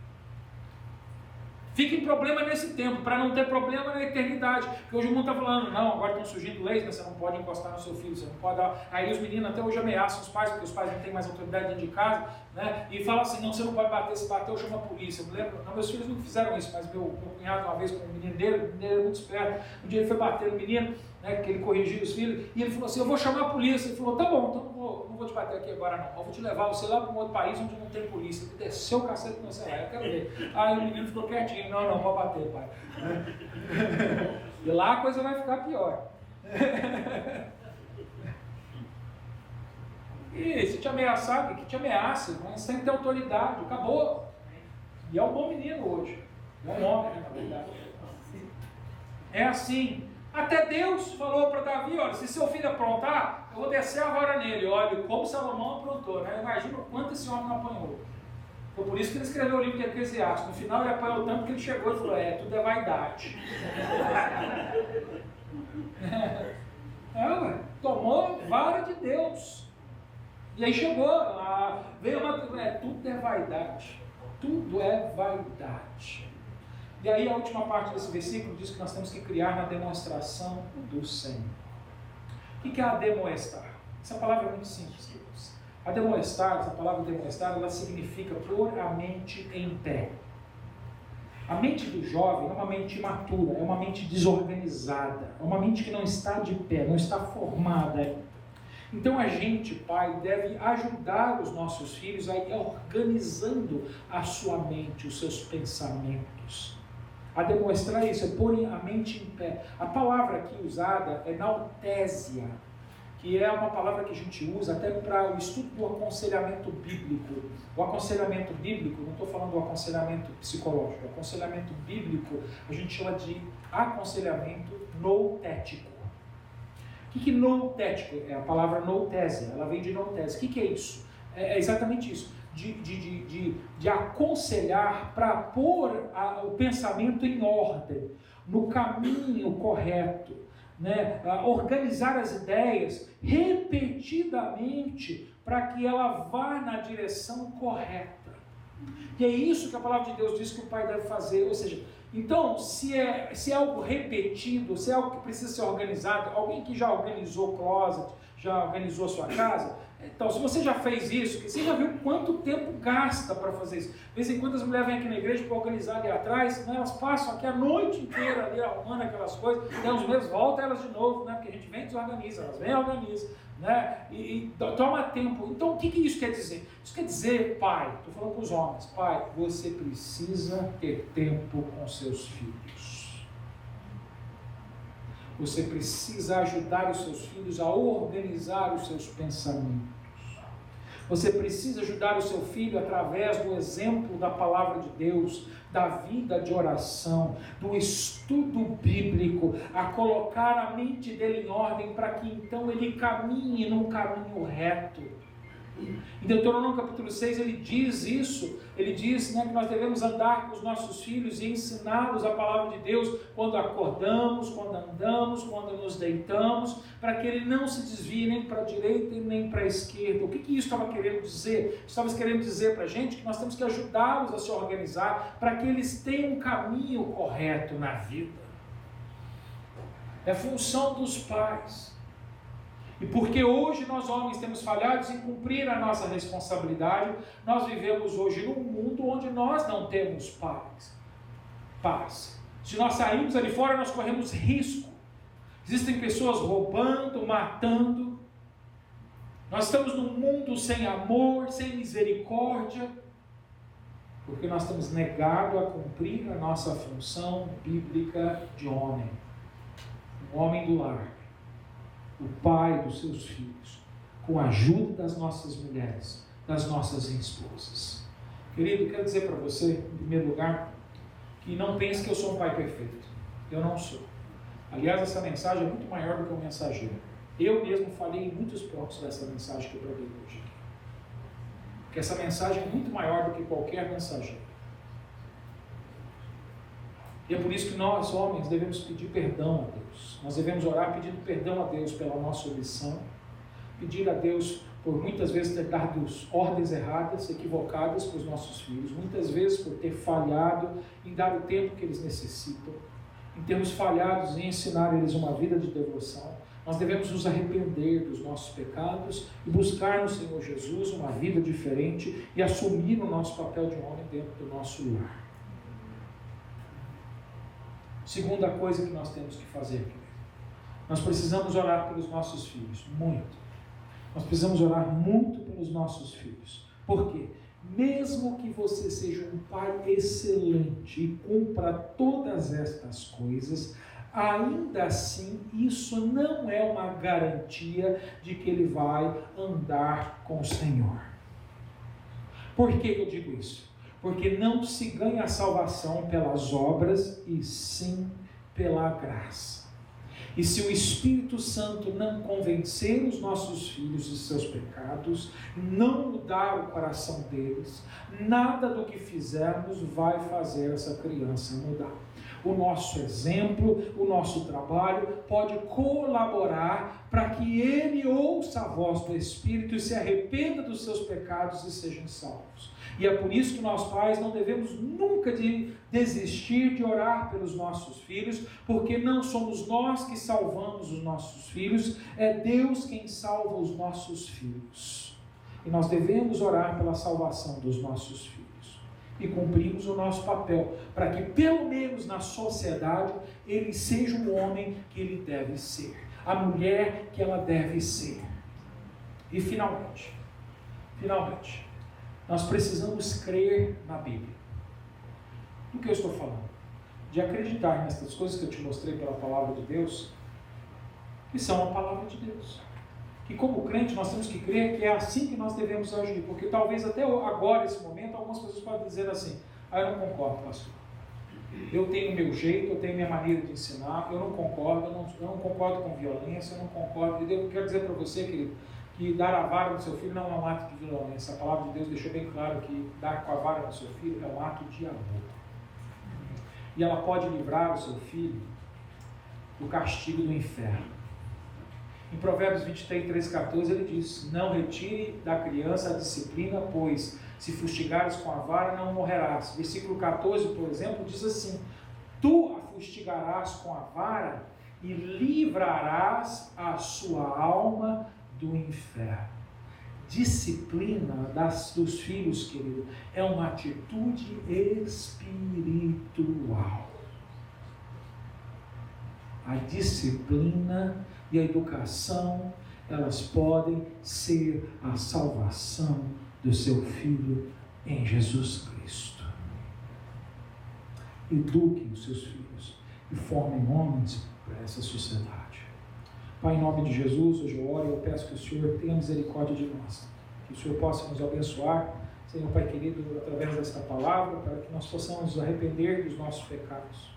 Fica em problema nesse tempo, para não ter problema na eternidade. Porque hoje o mundo está falando: não, agora estão surgindo leis, mas você não pode encostar no seu filho, você não pode dar. Aí os meninos até hoje ameaçam os pais, porque os pais não têm mais autoridade dentro de casa, né? E falam assim: não, você não pode bater, se bater eu chamo a polícia. Eu me lembro, não, meus filhos não fizeram isso, mas meu cunhado uma vez com o menino dele era muito esperto. Um dia ele foi bater no menino, né, que ele corrigia os filhos, e ele falou assim: eu vou chamar a polícia. Ele falou: tá bom, então não vou te bater aqui agora não, eu vou te levar você lá para um outro país onde não tem polícia. Ele desceu o cacete no celular, eu quero ver. Aí o menino ficou quietinho: não vou bater, pai. E lá a coisa vai ficar pior. E se te ameaçar, que te ameaça, mas tem que ter autoridade, acabou. E é um bom menino hoje, é um homem, né, na verdade. É assim. Até Deus falou para Davi: olha, se seu filho aprontar, eu vou descer a vara nele. Olha, como Salomão aprontou, né? Imagina o quanto esse homem não apanhou. Foi por isso que ele escreveu o livro de Eclesiastes. No final ele apanhou tanto que ele chegou e falou, tudo é vaidade. Tomou vara de Deus. E aí chegou, veio tudo é vaidade. Tudo é vaidade. E aí a última parte desse versículo diz que nós temos que criar na demonstração do Senhor. O que é ademoestar? Essa palavra é muito simples, queridos. Ademoestar, essa palavra demonstrar, ela significa pôr a mente em pé. A mente do jovem é uma mente imatura, é uma mente desorganizada, é uma mente que não está de pé, não está formada. Então a gente, pai, deve ajudar os nossos filhos a ir organizando a sua mente, os seus pensamentos. A demonstrar isso, é pôr a mente em pé. A palavra aqui usada é nautésia, que é uma palavra que a gente usa até para o estudo do aconselhamento bíblico. O aconselhamento bíblico, não estou falando do aconselhamento psicológico, o aconselhamento bíblico a gente chama de aconselhamento noutético. O que noutético é? A palavra noutésia, ela vem de noutésia. O que é isso? É exatamente isso, de aconselhar para pôr o pensamento em ordem, no caminho correto, né? Organizar as ideias repetidamente para que ela vá na direção correta. E é isso que a palavra de Deus diz que o pai deve fazer, ou seja, então, se é algo repetido, se é algo que precisa ser organizado, alguém que já organizou o closet, já organizou a sua casa, então, se você já fez isso, você já viu quanto tempo gasta para fazer isso. De vez em quando as mulheres vêm aqui na igreja para organizar ali atrás, né? Elas passam aqui a noite inteira ali arrumando aquelas coisas, e uns meses voltam elas de novo, né? Porque a gente vem e desorganiza, elas vêm e organizam, né? E toma tempo. Então, o que isso quer dizer? Isso quer dizer, pai, estou falando para os homens, pai, você precisa ter tempo com seus filhos. Você precisa ajudar os seus filhos a organizar os seus pensamentos. Você precisa ajudar o seu filho através do exemplo da palavra de Deus, da vida de oração, do estudo bíblico, a colocar a mente dele em ordem para que então ele caminhe num caminho reto. Em Deuteronômio capítulo 6 ele diz isso, ele diz, né, que nós devemos andar com os nossos filhos e ensiná-los a palavra de Deus quando acordamos, quando andamos, quando nos deitamos, para que ele não se desvie nem para a direita e nem para a esquerda. O que isso estava querendo dizer? Estava querendo dizer para a gente que nós temos que ajudá-los a se organizar para que eles tenham um caminho correto na vida. É função dos pais. E porque hoje nós homens temos falhado em cumprir a nossa responsabilidade, nós vivemos hoje num mundo onde nós não temos paz. Se nós sairmos ali fora, nós corremos risco. Existem pessoas roubando, matando. Nós estamos num mundo sem amor, sem misericórdia, porque nós temos negado a cumprir a nossa função bíblica de homem. Um homem do lar. O pai dos seus filhos, com a ajuda das nossas mulheres, das nossas esposas. Querido, quero dizer para você, em primeiro lugar, que não pense que eu sou um pai perfeito. Eu não sou. Aliás, essa mensagem é muito maior do que o mensageiro. Eu mesmo falei em muitos pontos dessa mensagem que eu preguei hoje aqui. Porque essa mensagem é muito maior do que qualquer mensageiro. E é por isso que nós, homens, devemos pedir perdão a Deus. Nós devemos orar pedindo perdão a Deus pela nossa omissão, pedir a Deus por muitas vezes ter dado ordens erradas, equivocadas para os nossos filhos, muitas vezes por ter falhado em dar o tempo que eles necessitam, em termos falhados em ensinar eles uma vida de devoção. Nós devemos nos arrepender dos nossos pecados e buscar no Senhor Jesus uma vida diferente e assumir o nosso papel de homem dentro do nosso lar. Segunda coisa que nós temos que fazer, nós precisamos orar pelos nossos filhos, muito. Nós precisamos orar muito pelos nossos filhos. Por quê? Mesmo que você seja um pai excelente e cumpra todas estas coisas, ainda assim isso não é uma garantia de que ele vai andar com o Senhor. Por que eu digo isso? Porque não se ganha a salvação pelas obras, e sim pela graça. E se o Espírito Santo não convencer os nossos filhos de seus pecados, não mudar o coração deles, nada do que fizermos vai fazer essa criança mudar. O nosso exemplo, o nosso trabalho pode colaborar para que ele ouça a voz do Espírito e se arrependa dos seus pecados e sejam salvos. E é por isso que nós pais não devemos nunca desistir de orar pelos nossos filhos, porque não somos nós que salvamos os nossos filhos, é Deus quem salva os nossos filhos. E nós devemos orar pela salvação dos nossos filhos. E cumprimos o nosso papel, para que pelo menos na sociedade ele seja o homem que ele deve ser, a mulher que ela deve ser. E finalmente, nós precisamos crer na Bíblia. Do que eu estou falando? De acreditar nessas coisas que eu te mostrei pela palavra de Deus, que são a palavra de Deus. Que como crente nós temos que crer que é assim que nós devemos agir, porque talvez até agora, esse momento, algumas pessoas podem dizer assim: eu não concordo, pastor. Eu tenho meu jeito, eu tenho minha maneira de ensinar, eu não concordo, eu não concordo com violência, eu não concordo. Eu quero dizer para você, querido, que dar a vara no seu filho não é um ato de violência. A palavra de Deus deixou bem claro que dar com a vara no seu filho é um ato de amor. E ela pode livrar o seu filho do castigo do inferno. Em Provérbios 23, 14, ele diz: não retire da criança a disciplina, pois se fustigares com a vara não morrerás. Versículo 14, por exemplo, diz assim: tu a fustigarás com a vara e livrarás a sua alma do inferno. Disciplina dos filhos, querido, é uma atitude espiritual. A disciplina e a educação, elas podem ser a salvação do seu filho em Jesus Cristo. Eduquem os seus filhos e formem homens para essa sociedade. Pai, em nome de Jesus, hoje eu oro e eu peço que o Senhor tenha misericórdia de nós, que o Senhor possa nos abençoar, Senhor Pai querido, através desta palavra, para que nós possamos nos arrepender dos nossos pecados,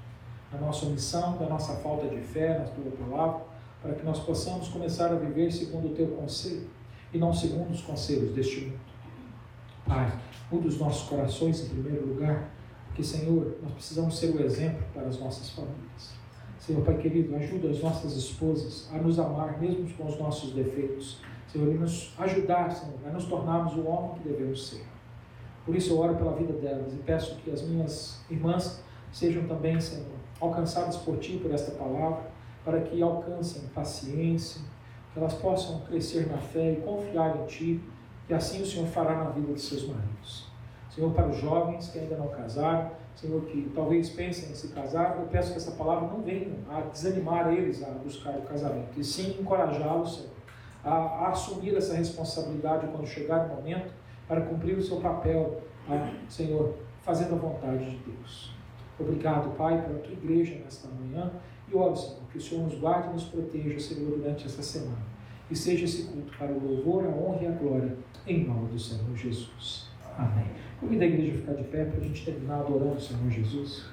da nossa omissão, da nossa falta de fé na Tua palavra, para que nós possamos começar a viver segundo o Teu conselho e não segundo os conselhos deste mundo. Pai, muda os nossos corações em primeiro lugar, porque, Senhor, nós precisamos ser o exemplo para as nossas famílias. Senhor Pai querido, ajuda as nossas esposas a nos amar, mesmo com os nossos defeitos. Senhor, e nos ajudar, Senhor, a nos tornarmos o homem que devemos ser. Por isso eu oro pela vida delas e peço que as minhas irmãs sejam também, Senhor, alcançadas por Ti, por esta palavra, para que alcancem paciência, que elas possam crescer na fé e confiar em Ti, que assim o Senhor fará na vida de seus maridos. Senhor, para os jovens que ainda não casaram, Senhor, que talvez pensem em se casar, eu peço que essa palavra não venha a desanimar eles a buscar o casamento, e sim encorajá-los, Senhor, a assumir essa responsabilidade quando chegar o momento, para cumprir o seu papel, Senhor, fazendo a vontade de Deus. Obrigado, Pai, pela Tua igreja nesta manhã, e oro, Senhor, que o Senhor nos guarde e nos proteja, Senhor, durante essa semana, e seja esse culto para o louvor, a honra e a glória, em nome do Senhor Jesus. Amém. Convido a igreja a ficar de pé para a gente terminar adorando o Senhor Jesus.